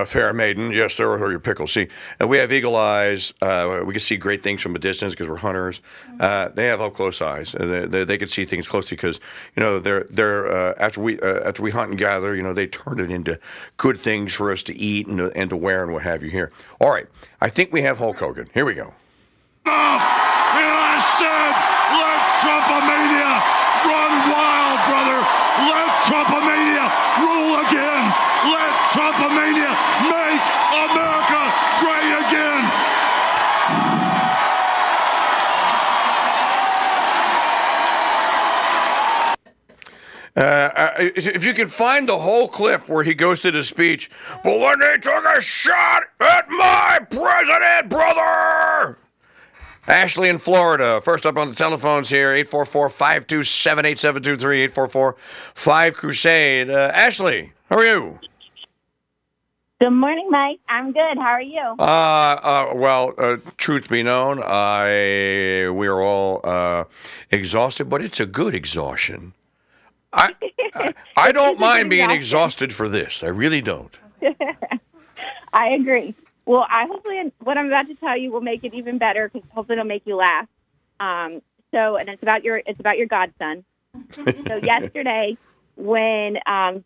fair maiden. Yes, there are your pickles. See, we have eagle eyes. We can see great things from a distance because we're hunters. They have up close eyes. They can see things closely because they're after we hunt and gather, they turn it into good things for us to eat and to wear and what have you. Here, all right. I think we have Hulk Hogan. Here we go.
I said, let Trumpomania run wild, brother. Let Trumpomania rule again. Let Trumpomania make America great again.
If you can find the whole clip where he goes to the speech, but when they took a shot at my president, brother! Ashley in Florida, first up on the telephones here, 844-527-8723, 844-5-CRUSADE. Ashley, how are you?
Good morning, Mike. I'm good. How are you?
Truth be known, we are all exhausted, but it's a good exhaustion. I don't mind being exhausted for this. I really don't.
I agree. Well, hopefully what I'm about to tell you will make it even better because hopefully it'll make you laugh. And it's about your godson. So yesterday, when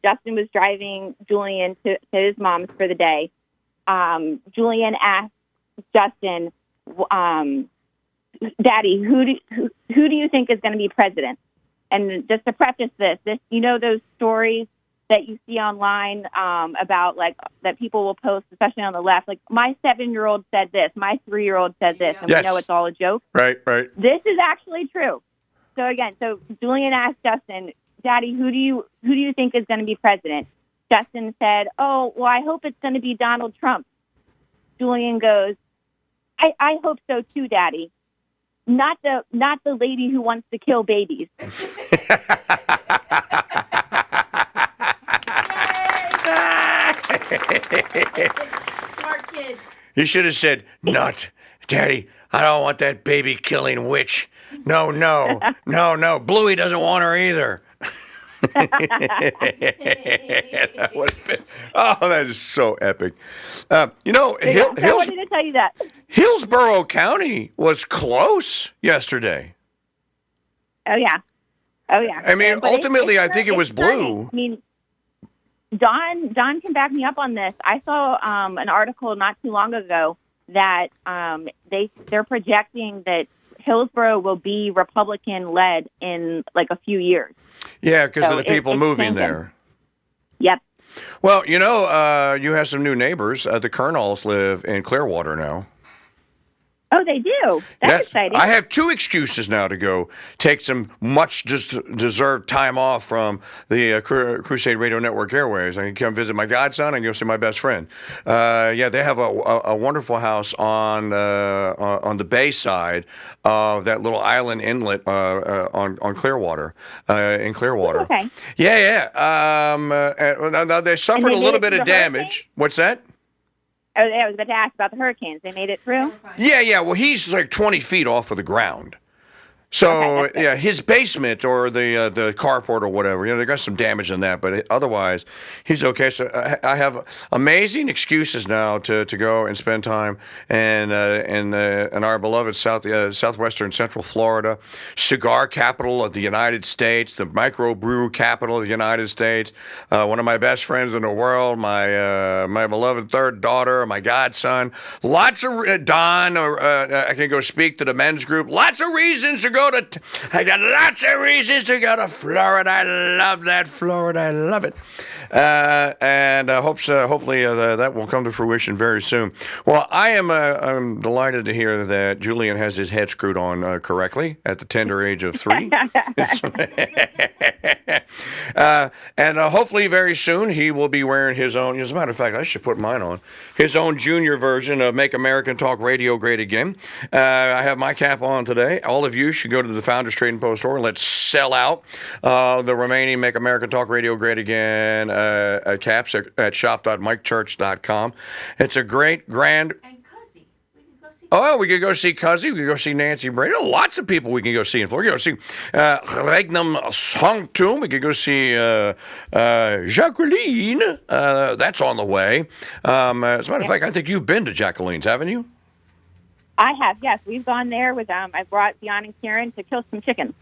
Justin was driving Julian to his mom's for the day, Julian asked Justin, "Daddy, who do you think is going to be president?" And just to preface this, those stories that you see online about that people will post, especially on the left, like my 7-year-old said this, my 3-year-old said this, and
yes.
We know it's all a joke.
Right.
This is actually true. So Julian asked Justin, "Daddy, who do you think is going to be president?" Justin said, "Oh, well, I hope it's going to be Donald Trump." Julian goes, I hope so too, Daddy. Not the lady who wants to kill babies.
Smart kid.
He should have said, "Not, Daddy, I don't want that baby-killing witch. No. Bluey doesn't want her either." That would have been, that is so epic.
I wanted to tell you that.
Hillsborough County was close yesterday.
Oh, yeah.
I mean, ultimately, I think it was blue.
I mean, Don can back me up on this. I saw an article not too long ago that they're projecting that Hillsborough will be Republican-led in like a few years.
Yeah, because of the people moving there.
Yep.
Well, you have some new neighbors. The Colonels live in Clearwater now.
Oh, they do. That's exciting.
I have 2 excuses now to go take some much deserved time off from the Crusade Radio Network airways. I can come visit my godson and go see my best friend. Yeah, they have a wonderful house on the bay side of that little island inlet on Clearwater, in Clearwater.
Okay.
Yeah. Now they suffered a little bit of damage. What's that?
Oh, I was about to ask about the hurricanes. They made it through?
Yeah. Well, he's like 20 feet off of the ground. So, yeah, his basement or the carport or whatever, they got some damage in that, but otherwise, he's okay. So I have amazing excuses now to go and spend time in our beloved southwestern central Florida, cigar capital of the United States, the microbrew capital of the United States, one of my best friends in the world, my beloved third daughter, my godson, lots of Don, I can go speak to the men's group, lots of reasons to go I got lots of reasons to go to Florida. I love that Florida. I love it. And hopefully that will come to fruition very soon. Well, I'm delighted to hear that Julian has his head screwed on correctly at the tender age of 3. And hopefully very soon he will be wearing his own. As a matter of fact, I should put mine on. His own junior version of Make American Talk Radio Great Again. I have my cap on today. All of you should go to the Founders Trading Post store and let's sell out the remaining Make American Talk Radio Great Again caps at shop.mikechurch.com. It's a great, grand...
And Cuzzy. We could go see.
Oh, we could go see Cuzzy. We could go see Nancy Brady. Lots of people we can go see in Florida. We could go see Regnum Sanctum. We could go see Jacqueline. That's on the way. As a matter of fact, I think you've been to Jacqueline's, haven't you?
I have, yes. We've gone there with, I brought Dion and Karen to kill some chicken.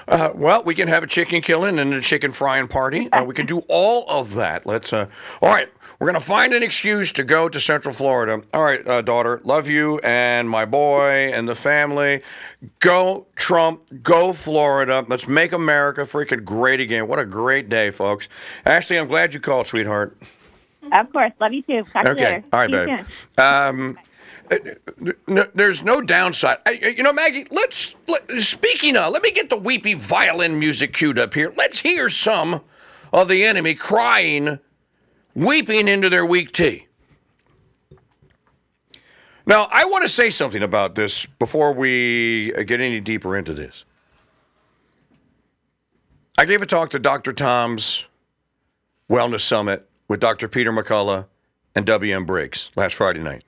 Well, we can have a chicken killing and a chicken frying party. We can do all of that. Let's, all right. We're going to find an excuse to go to Central Florida. All right, daughter, love you and my boy and the family. Go Trump, go Florida. Let's make America freaking great again. What a great day, folks. Ashley, I'm glad you called, sweetheart.
Of course. Love you too. Talk to you later.
All right,
See you
babe.
soon.
There's no downside. Maggie, speaking of, let me get the weepy violin music queued up here. Let's hear some of the enemy crying, weeping into their weak tea. Now, I want to say something about this before we get any deeper into this. I gave a talk to Dr. Tom's Wellness Summit with Dr. Peter McCullough and W.M. Briggs last Friday night.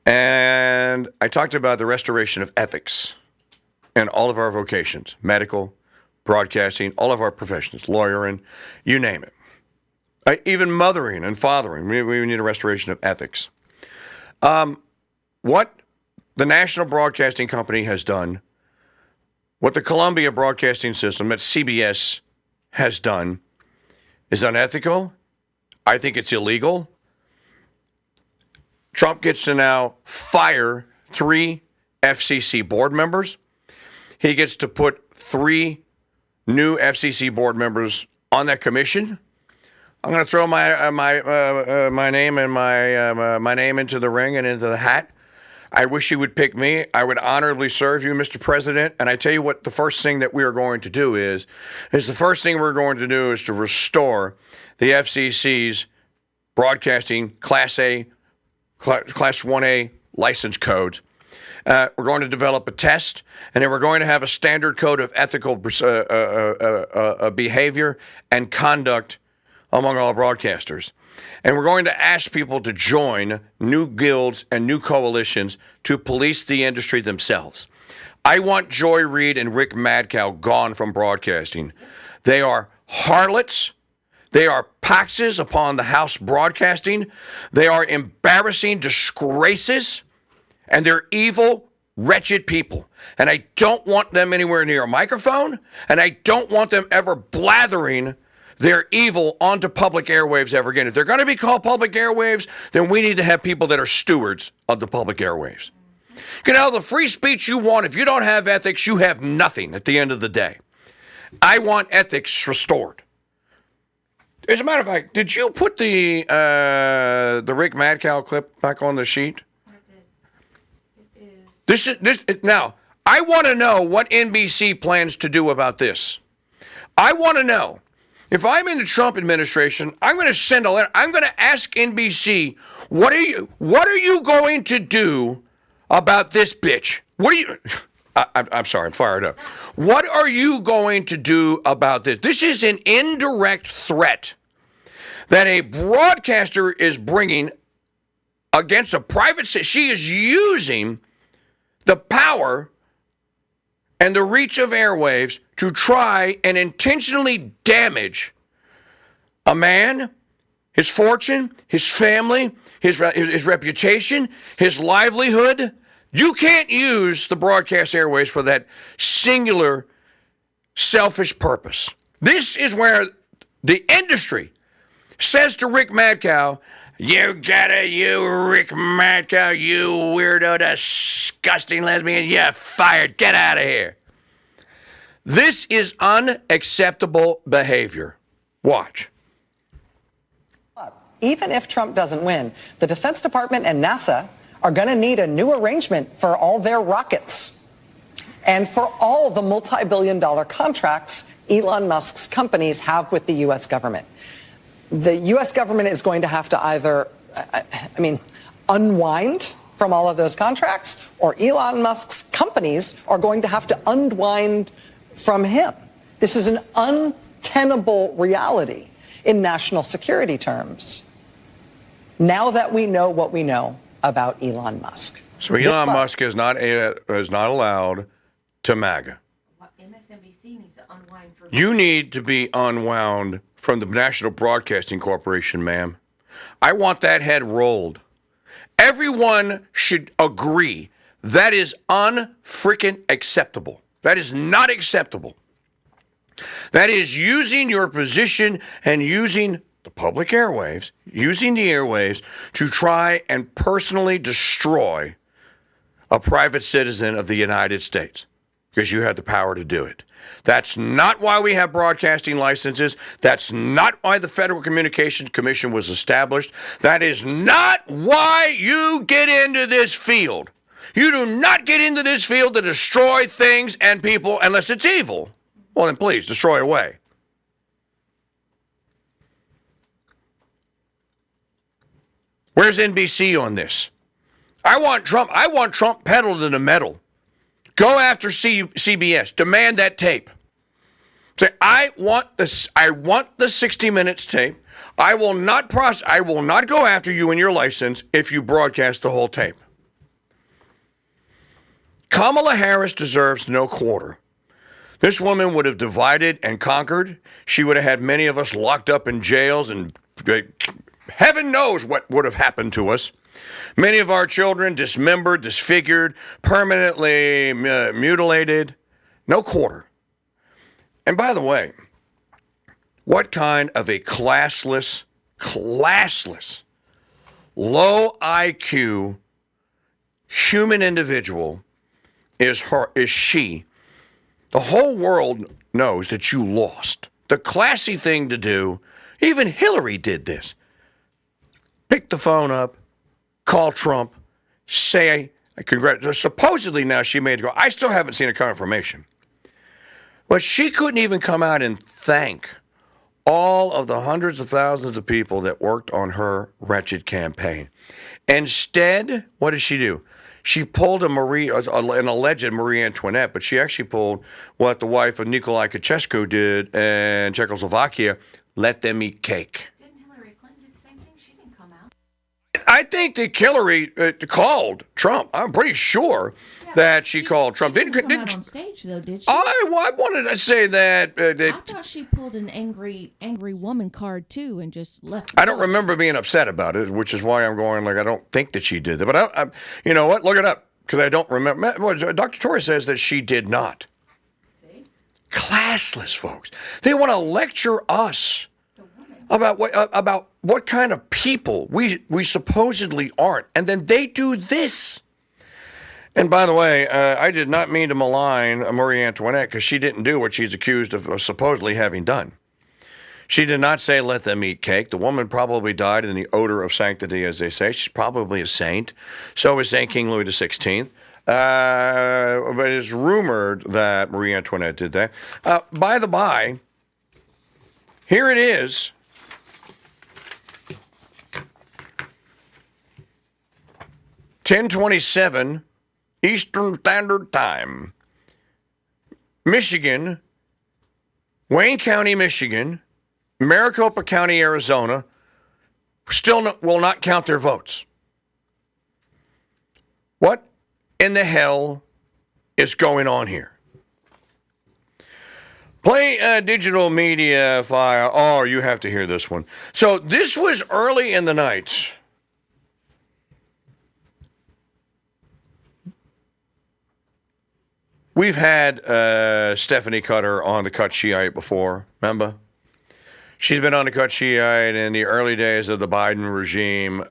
And I talked about the restoration of ethics in all of our vocations, medical, broadcasting, all of our professions, lawyering, you name it. Even mothering and fathering, we need a restoration of ethics. What the National Broadcasting Company has done, what the Columbia Broadcasting System at CBS has done, is unethical. I think it's illegal. Trump gets to now fire 3 FCC board members. He gets to put 3 new FCC board members on that commission. I'm going to throw my name and my name into the ring and into the hat. I wish you would pick me. I would honorably serve you, Mr. President. And I tell you what, the first thing that we are going to do is to restore the FCC's broadcasting Class 1A license codes. We're going to develop a test, and then we're going to have a standard code of ethical behavior and conduct among all broadcasters. And we're going to ask people to join new guilds and new coalitions to police the industry themselves. I want Joy Reid and Rick Madcow gone from broadcasting. They are harlots. They are paxes upon the House broadcasting. They are embarrassing disgraces. And they're evil, wretched people. And I don't want them anywhere near a microphone. And I don't want them ever blathering their evil onto public airwaves ever again. If they're going to be called public airwaves, then we need to have people that are stewards of the public airwaves. You can have the free speech you want. If you don't have ethics, you have nothing at the end of the day. I want ethics restored. As a matter of fact, did you put the Rick Madcow clip back on the sheet?
I did. It is
Now, I want to know what NBC plans to do about this. I want to know. If I'm in the Trump administration, I'm going to send a letter. I'm going to ask NBC, what are you going to do about this bitch? I'm sorry, I'm fired up. What are you going to do about this? This is an indirect threat that a broadcaster is bringing against a private citizen. She is using the power and the reach of airwaves to try and intentionally damage a man, his fortune, his family, his reputation, his livelihood. You can't use the broadcast airways for that singular, selfish purpose. This is where the industry says to Rick Madcow, you Rick Madcow, you weirdo, disgusting lesbian, you're fired, get out of here. This is unacceptable behavior. Watch.
Even if Trump doesn't win, the Defense Department and NASA are going to need a new arrangement for all their rockets and for all the multi-billion-dollar contracts Elon Musk's companies have with the U.S. government. The U.S. government is going to have to either, unwind from all of those contracts, or Elon Musk's companies are going to have to unwind from him. This is an untenable reality in national security terms, now that we know what we know about Elon Musk.
So Elon Musk is not allowed to MAGA.
MSNBC needs to unwind for.
You need to be unwound from the National Broadcasting Corporation, ma'am. I want that head rolled. Everyone should agree that is unfreaking acceptable. That is not acceptable. That is using your position and using the public airwaves, using the airwaves to try and personally destroy a private citizen of the United States because you have the power to do it. That's not why we have broadcasting licenses. That's not why the Federal Communications Commission was established. That is not why you get into this field. You do not get into this field to destroy things and people unless it's evil. Well, then please, destroy away. Where's NBC on this? I want Trump pedaled to the metal. Go after CBS. Demand that tape. Say, I want the 60 Minutes tape. I will not go after you and your license if you broadcast the whole tape. Kamala Harris deserves no quarter. This woman would have divided and conquered. She would have had many of us locked up in jails, and heaven knows what would have happened to us. Many of our children dismembered, disfigured, permanently mutilated. No quarter. And by the way, what kind of a classless, low IQ human individual is she? The whole world knows that you lost. The classy thing to do, even Hillary did this. Pick the phone up, call Trump, say, supposedly now she made it go. I still haven't seen a confirmation. But she couldn't even come out and thank all of the hundreds of thousands of people that worked on her wretched campaign. Instead, what did she do? She pulled an alleged Marie Antoinette, but she actually pulled what the wife of Nicolae Ceausescu did in Czechoslovakia, let them eat cake.
Didn't Hillary Clinton do the same thing? She didn't come out.
I think that Hillary called Trump. I'm pretty sure that she called Trump.
Didn't come out on stage, though, did she?
I wanted to say that.
I thought she pulled an angry woman card, too, and just left.
I don't remember being upset about it, which is why I'm going, I don't think that she did that. But, I you know what? Look it up, because I don't remember. Well, Dr. Torrey says that she did not.
See?
Classless, folks. They want to lecture us about what kind of people we supposedly aren't. And then they do this. And by the way, I did not mean to malign Marie Antoinette because she didn't do what she's accused of supposedly having done. She did not say, let them eat cake. The woman probably died in the odor of sanctity, as they say. She's probably a saint. So is Saint King Louis XVI. But it's rumored that Marie Antoinette did that. By the by, here it is. (10:27) Eastern Standard Time. Michigan, Wayne County, Michigan, Maricopa County, Arizona, still will not count their votes. What in the hell is going on here? Play a digital media file. Oh, you have to hear this one. So this was early in the night. We've had Stephanie Cutter on the Cut Shiite before, remember? She's been on the Cut Shiite in the early days of the Biden regime.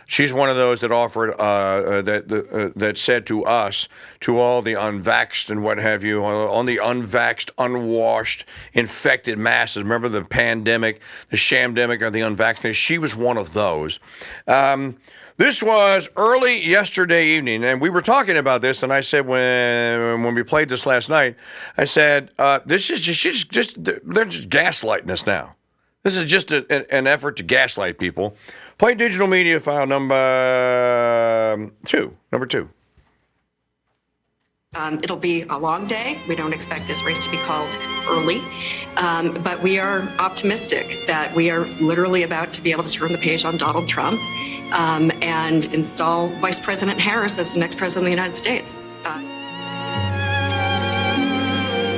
She's one of those that offered, that said to us, to all the unvaxxed and what have you, on the unvaxxed, unwashed, infected masses. Remember the pandemic, the shamdemic of the unvaccinated? She was one of those. This was early yesterday evening, and we were talking about this, and I said when we played this last night, I said, this is just they're just gaslighting us now. This is just an effort to gaslight people. Play digital media file number two.
It'll be a long day. We don't expect this race to be called early, but we are optimistic that we are literally about to be able to turn the page on Donald Trump and install Vice President Harris as the next president of the United States.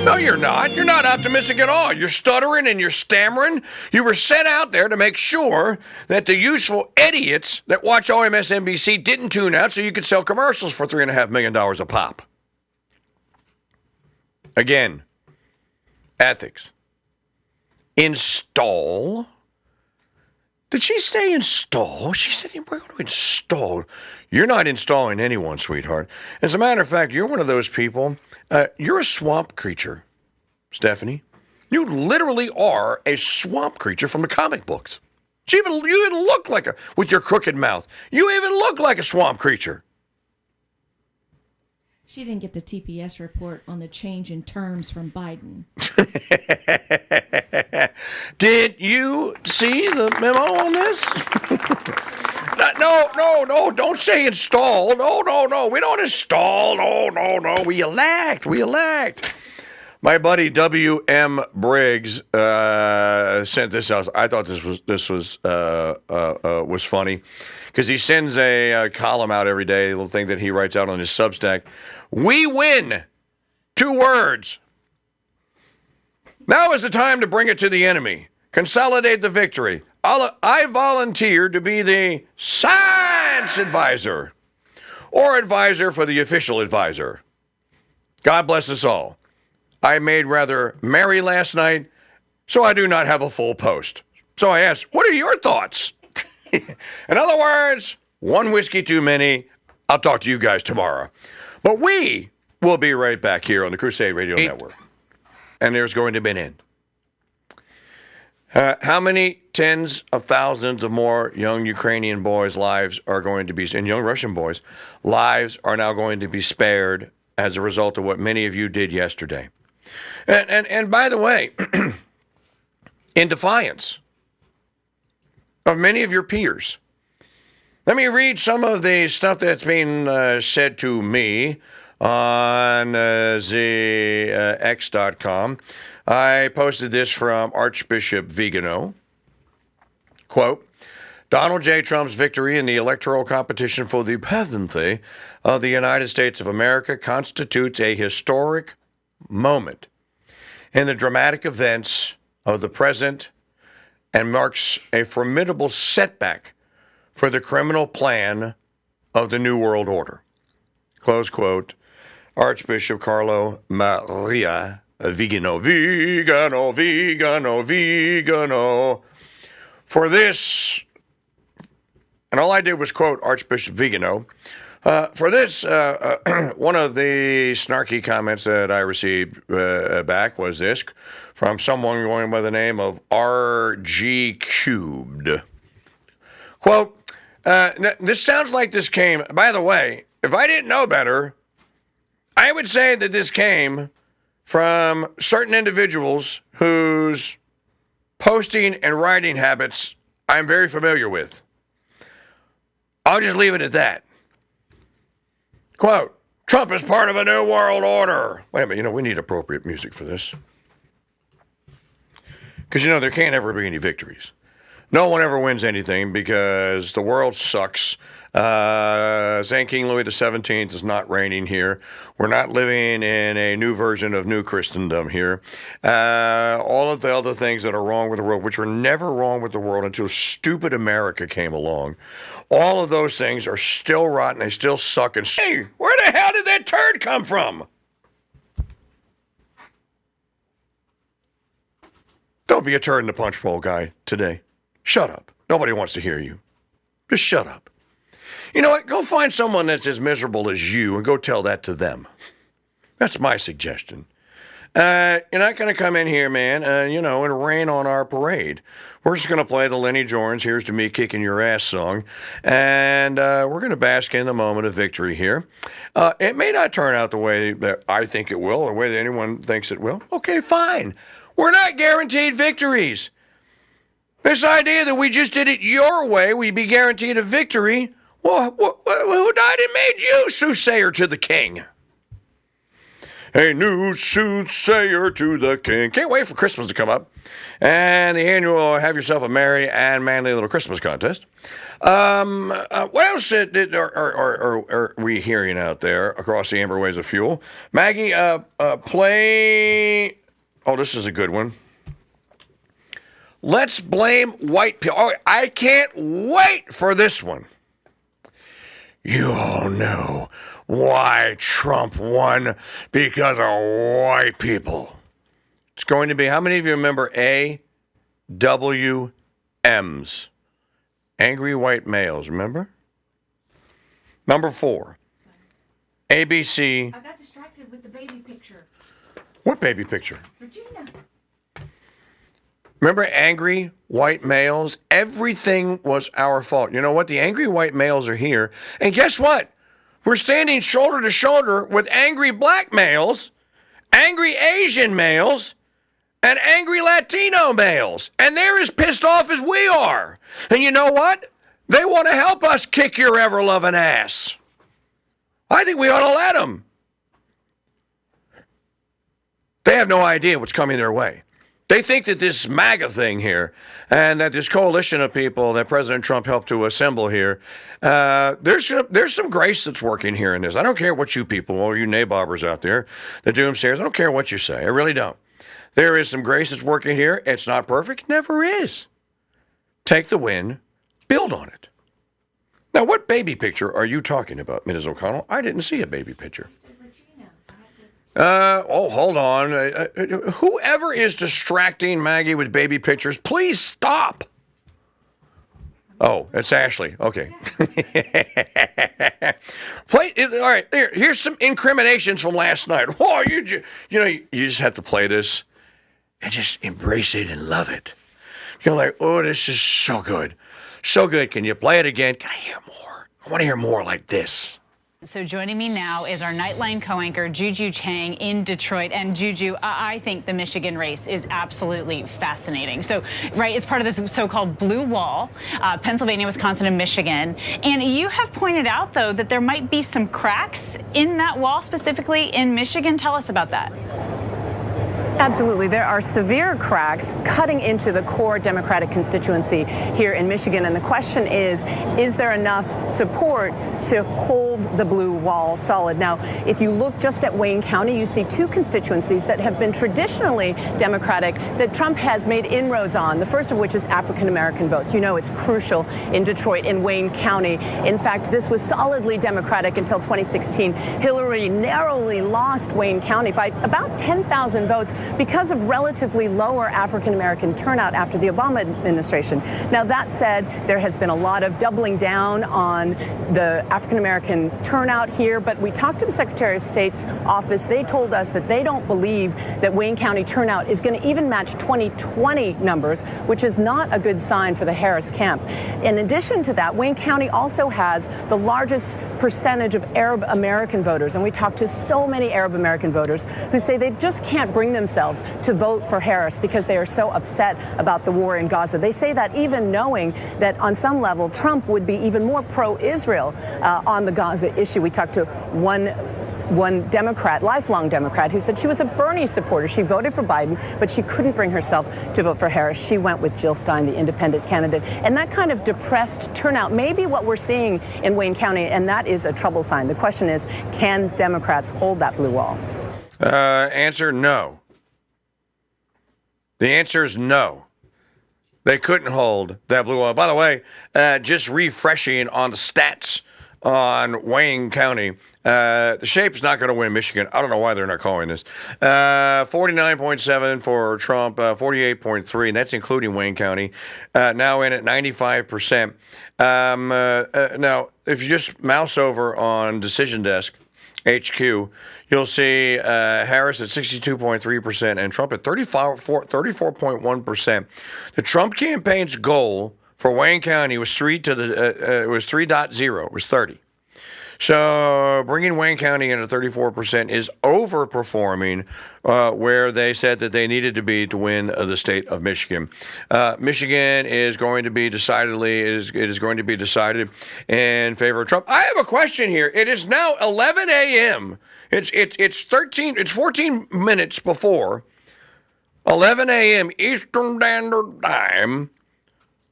No, you're not. You're not optimistic at all. You're stuttering and you're stammering. You were sent out there to make sure that the useful idiots that watch OMSNBC didn't tune out so you could sell commercials for $3.5 million a pop. Again, ethics. Install. Did she say install? She said, we're going to install. You're not installing anyone, sweetheart. As a matter of fact, you're one of those people. You're a swamp creature, Stephanie. You literally are a swamp creature from the comic books. You even look like with your crooked mouth. You even look like a swamp creature.
She didn't get the TPS report on the change in terms from Biden.
Did you see the memo on this? No, don't say install. No, we don't install. No, we elect. My buddy W.M. Briggs sent this out. I thought this was funny because he sends a column out every day, a little thing that he writes out on his Substack. We win. 2 words. Now is the time to bring it to the enemy. Consolidate the victory. I volunteer to be the science advisor or advisor for the official advisor. God bless us all. I made rather merry last night, so I do not have a full post. So I asked, what are your thoughts? In other words, 1 whiskey too many. I'll talk to you guys tomorrow. But we will be right back here on the Crusade Radio Network. And there's going to be an end. How many tens of thousands of more young Ukrainian boys' lives are going to be, and young Russian boys' lives are now going to be spared as a result of what many of you did yesterday? And by the way, in defiance of many of your peers, let me read some of the stuff that's been said to me on the X.com. I posted this from Archbishop Vigano. Quote, Donald J. Trump's victory in the electoral competition for the presidency of the United States of America constitutes a historic moment in the dramatic events of the present and marks a formidable setback for the criminal plan of the New World Order. Close quote. Archbishop Carlo Maria Vigano. For this, and all I did was quote Archbishop Vigano. For this, one of the snarky comments that I received back was this from someone going by the name of RG Cubed. Quote, this sounds like this came, by the way, if I didn't know better, I would say that this came from certain individuals whose posting and writing habits I'm very familiar with. I'll just leave it at that. Quote, Trump is part of a new world order. Wait a minute, we need appropriate music for this. Because, there can't ever be any victories. No one ever wins anything because the world sucks. St. King Louis XVII is not reigning here. We're not living in a new version of New Christendom here. All of the other things that are wrong with the world, which were never wrong with the world until stupid America came along, all of those things are still rotten. They still suck. And hey, where the hell did that turd come from? Don't be a turd in the punch bowl guy today. Shut up. Nobody wants to hear you. Just shut up. You know what? Go find someone that's as miserable as you and go tell that to them. That's my suggestion. You're not going to come in here, man, and rain on our parade. We're just going to play the Lenny Jordan's Here's to Me Kicking Your Ass song, and we're going to bask in the moment of victory here. It may not turn out the way that I think it will or the way that anyone thinks it will. Okay, fine. We're not guaranteed victories. This idea that we just did it your way, we'd be guaranteed a victory. Well, who died and made you soothsayer to the king? A new soothsayer to the king. Can't wait for Christmas to come up. And the annual Have Yourself a Merry and Manly Little Christmas contest. What else are we hearing out there across the amber ways of fuel? Maggie, play... Oh, this is a good one. Let's blame white people. Oh, I can't wait for this one. You all know why Trump won because of white people. It's going to be, how many of you remember AWMs? Angry white males, remember? Number 4. ABC.
I got distracted with the baby picture.
What baby picture?
Regina.
Remember angry white males? Everything was our fault. You know what? The angry white males are here. And guess what? We're standing shoulder to shoulder with angry black males, angry Asian males, and angry Latino males. And they're as pissed off as we are. And you know what? They want to help us kick your ever-loving ass. I think we ought to let them. They have no idea what's coming their way. They think that this MAGA thing here and that this coalition of people that President Trump helped to assemble here, there's some grace that's working here in this. I don't care what you people, or you nabobbers out there, the doomsayers, I don't care what you say. I really don't. There is some grace that's working here. It's not perfect. Never is. Take the win. Build on it. Now, what baby picture are you talking about, Ms. O'Connell? I didn't see a baby picture. Hold on. Whoever is distracting Maggie with baby pictures, please stop. Oh, it's Ashley. Okay. All right, here's some incriminations from last night. Oh, you just have to play this and just embrace it and love it. You're like, oh, this is so good. So good. Can you play it again? Can I hear more? I want to hear more like this.
So joining me now is our Nightline co-anchor, Juju Chang in Detroit. And Juju, I think the Michigan race is absolutely fascinating. So, right, it's part of this so-called blue wall, Pennsylvania, Wisconsin, and Michigan. And you have pointed out, though, that there might be some cracks in that wall, specifically in Michigan. Tell us about that.
Absolutely. There are severe cracks cutting into the core Democratic constituency here in Michigan. And the question is there enough support to hold the blue wall solid? Now, if you look just at Wayne County, you see 2 constituencies that have been traditionally Democratic that Trump has made inroads on, the first of which is African-American votes. You know, it's crucial in Detroit, in Wayne County. In fact, this was solidly Democratic until 2016. Hillary narrowly lost Wayne County by about 10,000 votes. because of relatively lower African American turnout after the Obama administration. Now, that said, there has been a lot of doubling down on the African American turnout here, but we talked to the Secretary of State's office. They told us that they don't believe that Wayne County turnout is going to even match 2020 numbers, which is not a good sign for the Harris camp. In addition to that, Wayne County also has the largest percentage of Arab American voters, and we talked to so many Arab American voters who say they just can't bring themselves to vote for Harris because they are so upset about the war in Gaza. They say that even knowing that on some level Trump would be even more pro-Israel on the Gaza issue. We talked to one Democrat, lifelong Democrat, who said she was a Bernie supporter. She voted for Biden, but she couldn't bring herself to vote for Harris. She went with Jill Stein, the independent candidate. And that kind of depressed turnout may be what we're seeing in Wayne County, and that is a trouble sign. The question is, can Democrats hold that blue wall?
Answer, no. The answer is no. They couldn't hold that blue wall. By the way, just refreshing on the stats on Wayne County, the shape's not going to win Michigan. I don't know why they're not calling this. 49.7 for Trump, 48.3, and that's including Wayne County. Now in at 95%. Now, if you just mouse over on Decision Desk, HQ, you'll see Harris at 62.3% and Trump at 34.1%. The Trump campaign's goal for Wayne County was 3.0. It was 30. So bringing Wayne County in at 34% is overperforming where they said that they needed to be to win the state of Michigan. Michigan is going to be decidedly decided in favor of Trump. I have a question here. It is now 11 a.m. It's 14 minutes before 11 a.m. Eastern Standard Time.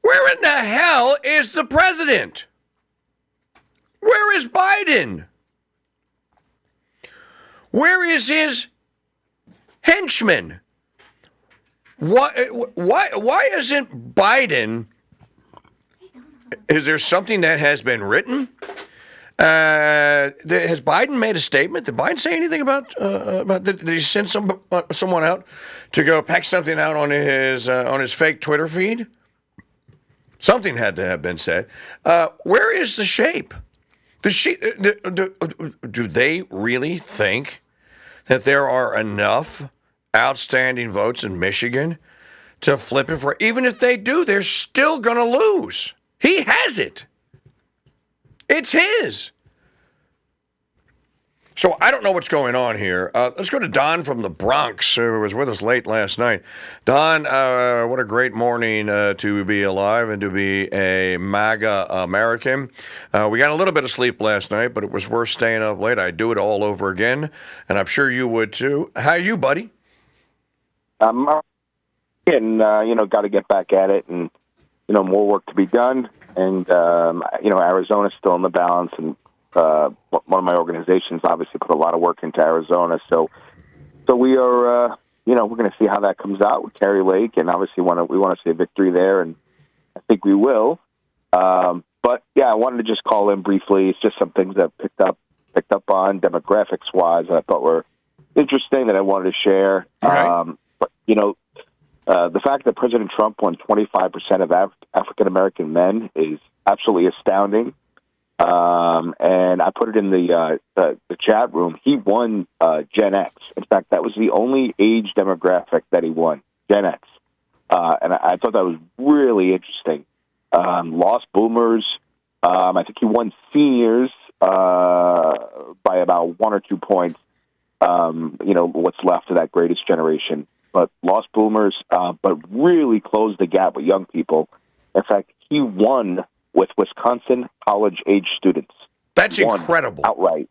Where in the hell is the president? Where is Biden? Where is his henchman? Why isn't Biden? Is there something that has been written? Has Biden made a statement? Did Biden say anything about did he send someone out to go peck something out on his fake Twitter feed? Something had to have been said. Where is the shape? Do they really think that there are enough outstanding votes in Michigan to flip it for? Even if they do, they're still going to lose. He has it. It's his. So I don't know what's going on here. Let's go to Don from the Bronx, who was with us late last night. Don, what a great morning to be alive and to be a MAGA American. We got a little bit of sleep last night, but it was worth staying up late. I'd do it all over again, and I'm sure you would too. How are you, buddy?
Got to get back at it, and more work to be done. And Arizona's still in the balance, and one of my organizations obviously put a lot of work into Arizona. So we are, we're going to see how that comes out with Kerry Lake, and obviously we want to see a victory there, and I think we will. But yeah, I wanted to just call in briefly. It's just some things that picked up on demographics wise that I thought were interesting that I wanted to share.
Okay.
But the fact that President Trump won 25% of African American men is absolutely astounding. And I put it in the chat room. He won Gen X. In fact, that was the only age demographic that he won, Gen X. And I thought that was really interesting. Lost boomers. I think he won seniors by about 1 or 2 points. What's left of that greatest generation. But lost boomers, but really closed the gap with young people. In fact, he won with Wisconsin college-age students.
That's incredible.
Outright.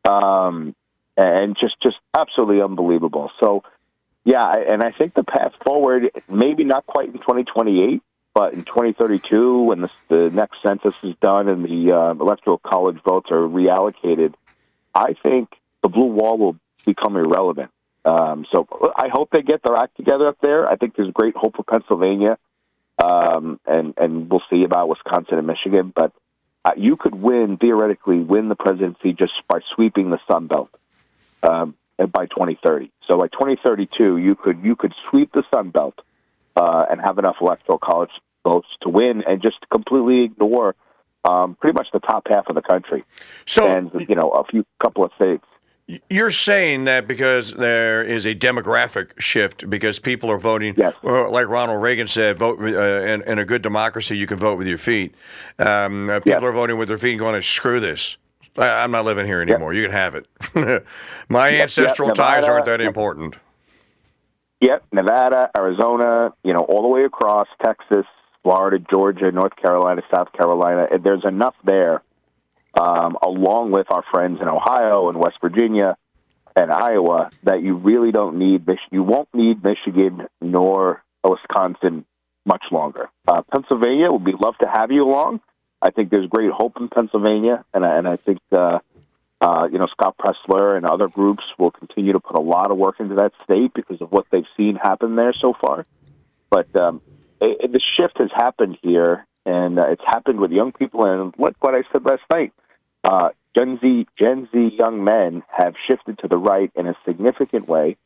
And just absolutely unbelievable. So, yeah, and I think the path forward, maybe not quite in 2028, but in 2032, when the next census is done and the electoral college votes are reallocated, I think the blue wall will become irrelevant. So I hope they get their act together up there. I think there's great hope for Pennsylvania. And we'll see about Wisconsin and Michigan, but you could theoretically win the presidency just by sweeping the Sun Belt. by 2030. So by 2032, you could sweep the Sun Belt and have enough electoral college votes to win, and just completely ignore pretty much the top half of the country, and a couple of states.
You're saying that because there is a demographic shift, because people are voting, like Ronald Reagan said, vote in a good democracy, you can vote with your feet. People are voting with their feet and going, screw this. I'm not living here anymore. You can have it. My ancestral ties aren't that important.
Yep, Nevada, Arizona, all the way across, Texas, Florida, Georgia, North Carolina, South Carolina. There's enough there, along with our friends in Ohio and West Virginia and Iowa, that you really don't need. You won't need Michigan nor Wisconsin much longer. Pennsylvania, would be love to have you along. I think there's great hope in Pennsylvania, and I think Scott Pressler and other groups will continue to put a lot of work into that state because of what they've seen happen there so far. But the shift has happened here, and it's happened with young people. And what I said last night, Gen Z young men have shifted to the right in a significant way,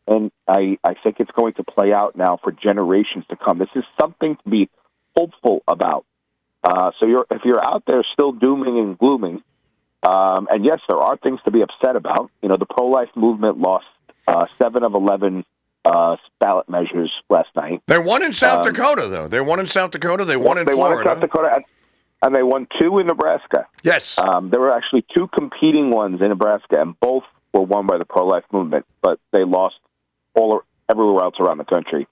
and I think it's going to play out now for generations to come. This is something to be hopeful about. So if you're out there still dooming and glooming, and yes, there are things to be upset about. The pro-life movement lost 7 of 11 ballot measures last night.
They won in South Dakota, though. They won in South Dakota. They won in Florida.
Won in South Dakota, and they won 2 in Nebraska.
Yes.
There were actually 2 competing ones in Nebraska, and both were won by the pro-life movement, but they lost everywhere else around the country.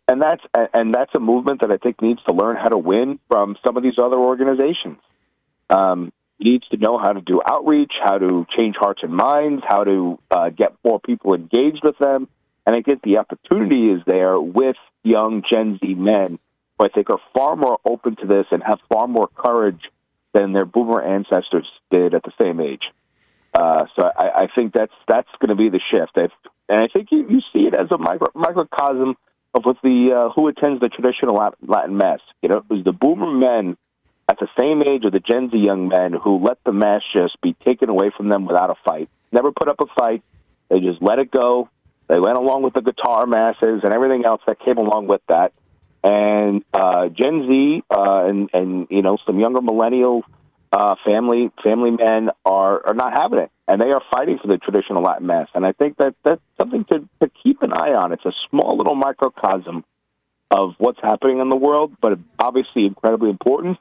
And that's a movement that I think needs to learn how to win from some of these other organizations. Needs to know how to do outreach, how to change hearts and minds, how to get more people engaged with them. And I think the opportunity is there with young Gen Z men who I think are far more open to this and have far more courage than their boomer ancestors did at the same age. So I think that's going to be the shift. And I think you see it as a microcosm of what who attends the traditional Latin Mass. It was the boomer men at the same age of the Gen Z young men who let the Mass just be taken away from them without a fight. Never put up a fight. They just let it go. They went along with the guitar masses and everything else that came along with that. And Gen Z and some younger millennial family men are not having it, and they are fighting for the traditional Latin Mass. And I think that's something to keep an eye on. It's a small little microcosm of what's happening in the world, but obviously incredibly important.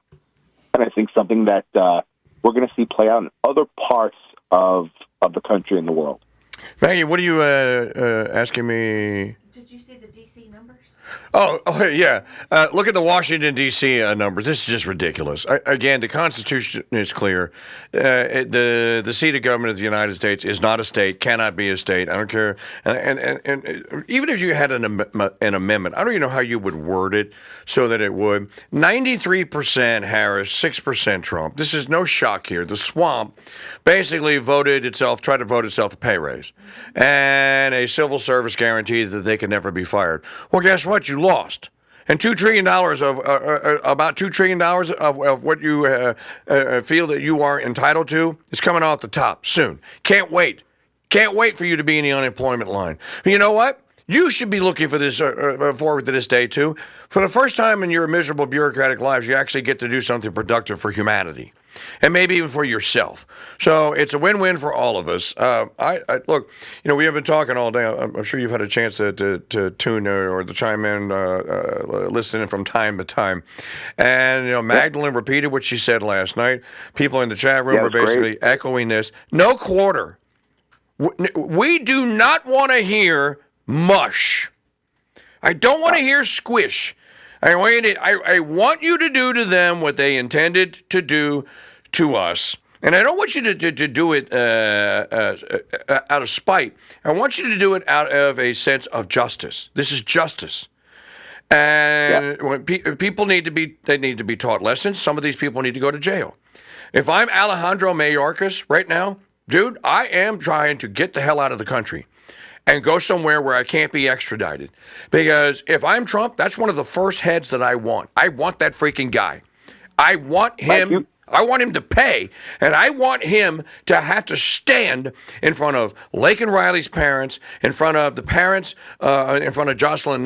And I think something that we're going to see play out in other parts of the country and the world.
Maggie, what are you asking me?
Did you see the D.C. numbers?
Oh yeah. Look at the Washington, D.C. Numbers. This is just ridiculous. Again, the Constitution is clear. The seat of government of the United States is not a state, cannot be a state. I don't care. And even if you had an amendment, I don't even know how you would word it so that it would. 93% Harris, 6% Trump. This is no shock here. The swamp basically tried to vote itself a pay raise and a civil service guarantee that they can never be fired. Well, guess what? You lost. And $2 trillion about $2 trillion of what you feel that you are entitled to is coming out the top soon. Can't wait. Can't wait for you to be in the unemployment line. You know what? You should be looking for this forward to this day, too. For the first time in your miserable bureaucratic lives, you actually get to do something productive for humanity. And maybe even for yourself. So it's a win-win for all of us. Look, we have been talking all day. I'm sure you've had a chance to tune or to chime in, listening from time to time. And, Mahgdalen repeated what she said last night. People in the chat room were basically echoing this. No quarter. We do not want to hear mush. I don't want to hear squish. I want you to do to them what they intended to do to us. And I don't want you to do it out of spite. I want you to do it out of a sense of justice. This is justice. And when people need to be taught lessons. Some of these people need to go to jail. If I'm Alejandro Mayorkas right now, dude, I am trying to get the hell out of the country and go somewhere where I can't be extradited. Because if I'm Trump, that's one of the first heads that I want. I want that freaking guy. I want him. I want him to pay, and I want him to have to stand in front of Lake and Riley's parents, in front of the parents, in front of Jocelyn,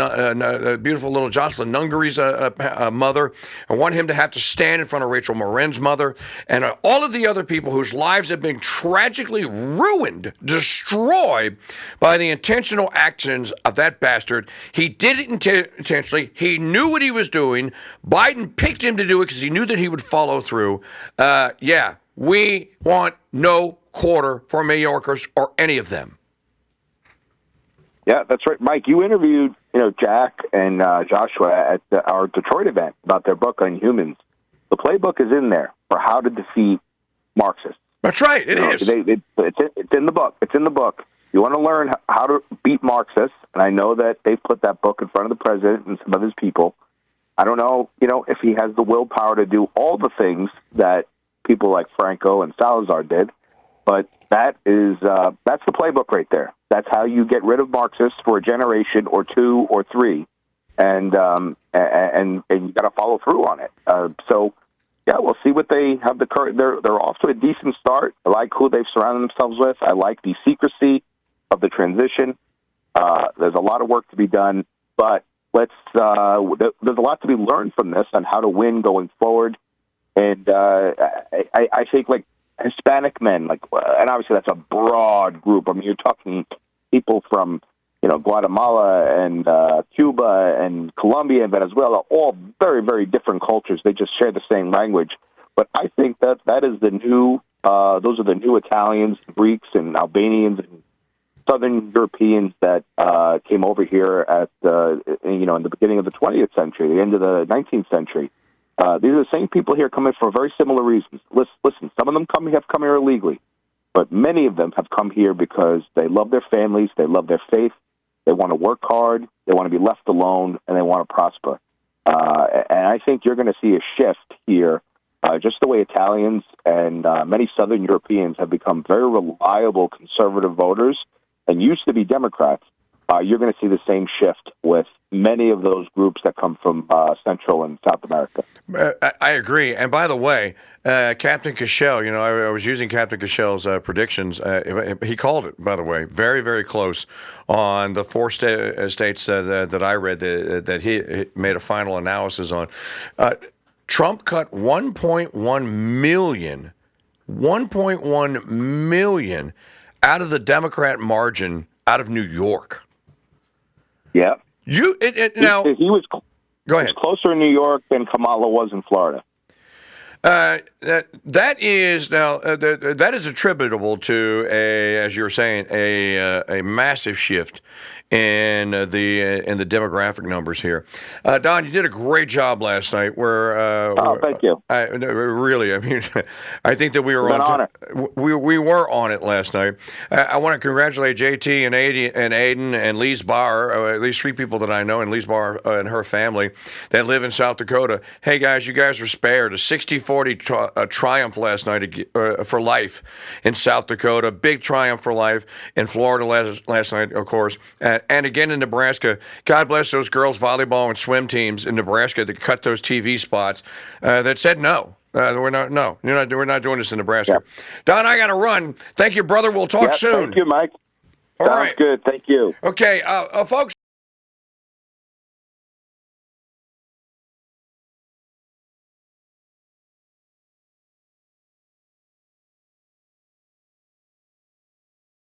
beautiful little Jocelyn Nungary's mother. I want him to have to stand in front of Rachel Morin's mother, and all of the other people whose lives have been tragically ruined, destroyed by the intentional actions of that bastard. He did it intentionally. He knew what he was doing. Biden picked him to do it because he knew that he would follow through. Yeah, we want no quarter for Mayorkas or any of them.
Yeah, that's right, Mike. You interviewed, Jack and Joshua at our Detroit event about their book on humans. The playbook is in there for how to defeat Marxists.
That's right. It is.
It's in the book. It's in the book. You want to learn how to beat Marxists, and I know that they've put that book in front of the president and some of his people. I don't know, if he has the willpower to do all the things that people like Franco and Salazar did, but that's the playbook right there. That's how you get rid of Marxists for a generation or two or three, and you got to follow through on it. So, yeah, we'll see what they have the current. They're off to a decent start. I like who they've surrounded themselves with. I like the secrecy of the transition. There's a lot of work to be done, but there's a lot to be learned from this on how to win going forward. And I think like Hispanic men, and obviously that's a broad group. I mean, you're talking people from Guatemala and Cuba and Colombia and Venezuela, all very, very different cultures. They just share the same language. But I think that is the new. Those are the new Italians, Greeks, and Albanians and Southern Europeans that came over here at in the beginning of the 20th century, the end of the 19th century. These are the same people here coming for very similar reasons. Listen, some of them have come here illegally, but many of them have come here because they love their families, they love their faith, they want to work hard, they want to be left alone, and they want to prosper. And I think you're going to see a shift here, just the way Italians and many Southern Europeans have become very reliable conservative voters and used to be Democrats. You're going to see the same shift with many of those groups that come from Central and South America.
I agree. And by the way, Captain Cashel, I was using Captain Cashel's predictions. He called it, by the way, very, very close on the four states that I read that he made a final analysis on. Trump cut 1.1 million out of the Democrat margin out of New York.
Yeah.
Now
he was.
Go ahead.
Was closer in New York than Kamala was in Florida.
That is attributable to as you were saying, a massive shift in the demographic numbers here. Don, you did a great job last night.
Thank you.
Really, I mean, I think that we were we were on it last night. I want to congratulate JT and Aiden and Lise Barr, at least three people that I know, and Lise Barr and her family that live in South Dakota. Hey guys, you guys were spared a 60-40 triumph last night for life in South Dakota. Big triumph for life in Florida last night, of course. And again in Nebraska. God bless those girls' volleyball and swim teams in Nebraska that cut those TV spots that said no. We're not doing this in Nebraska. Yep. Don, I got to run. Thank you, brother. We'll talk soon.
Thank you, Mike. Sounds good. Thank you.
Okay, folks.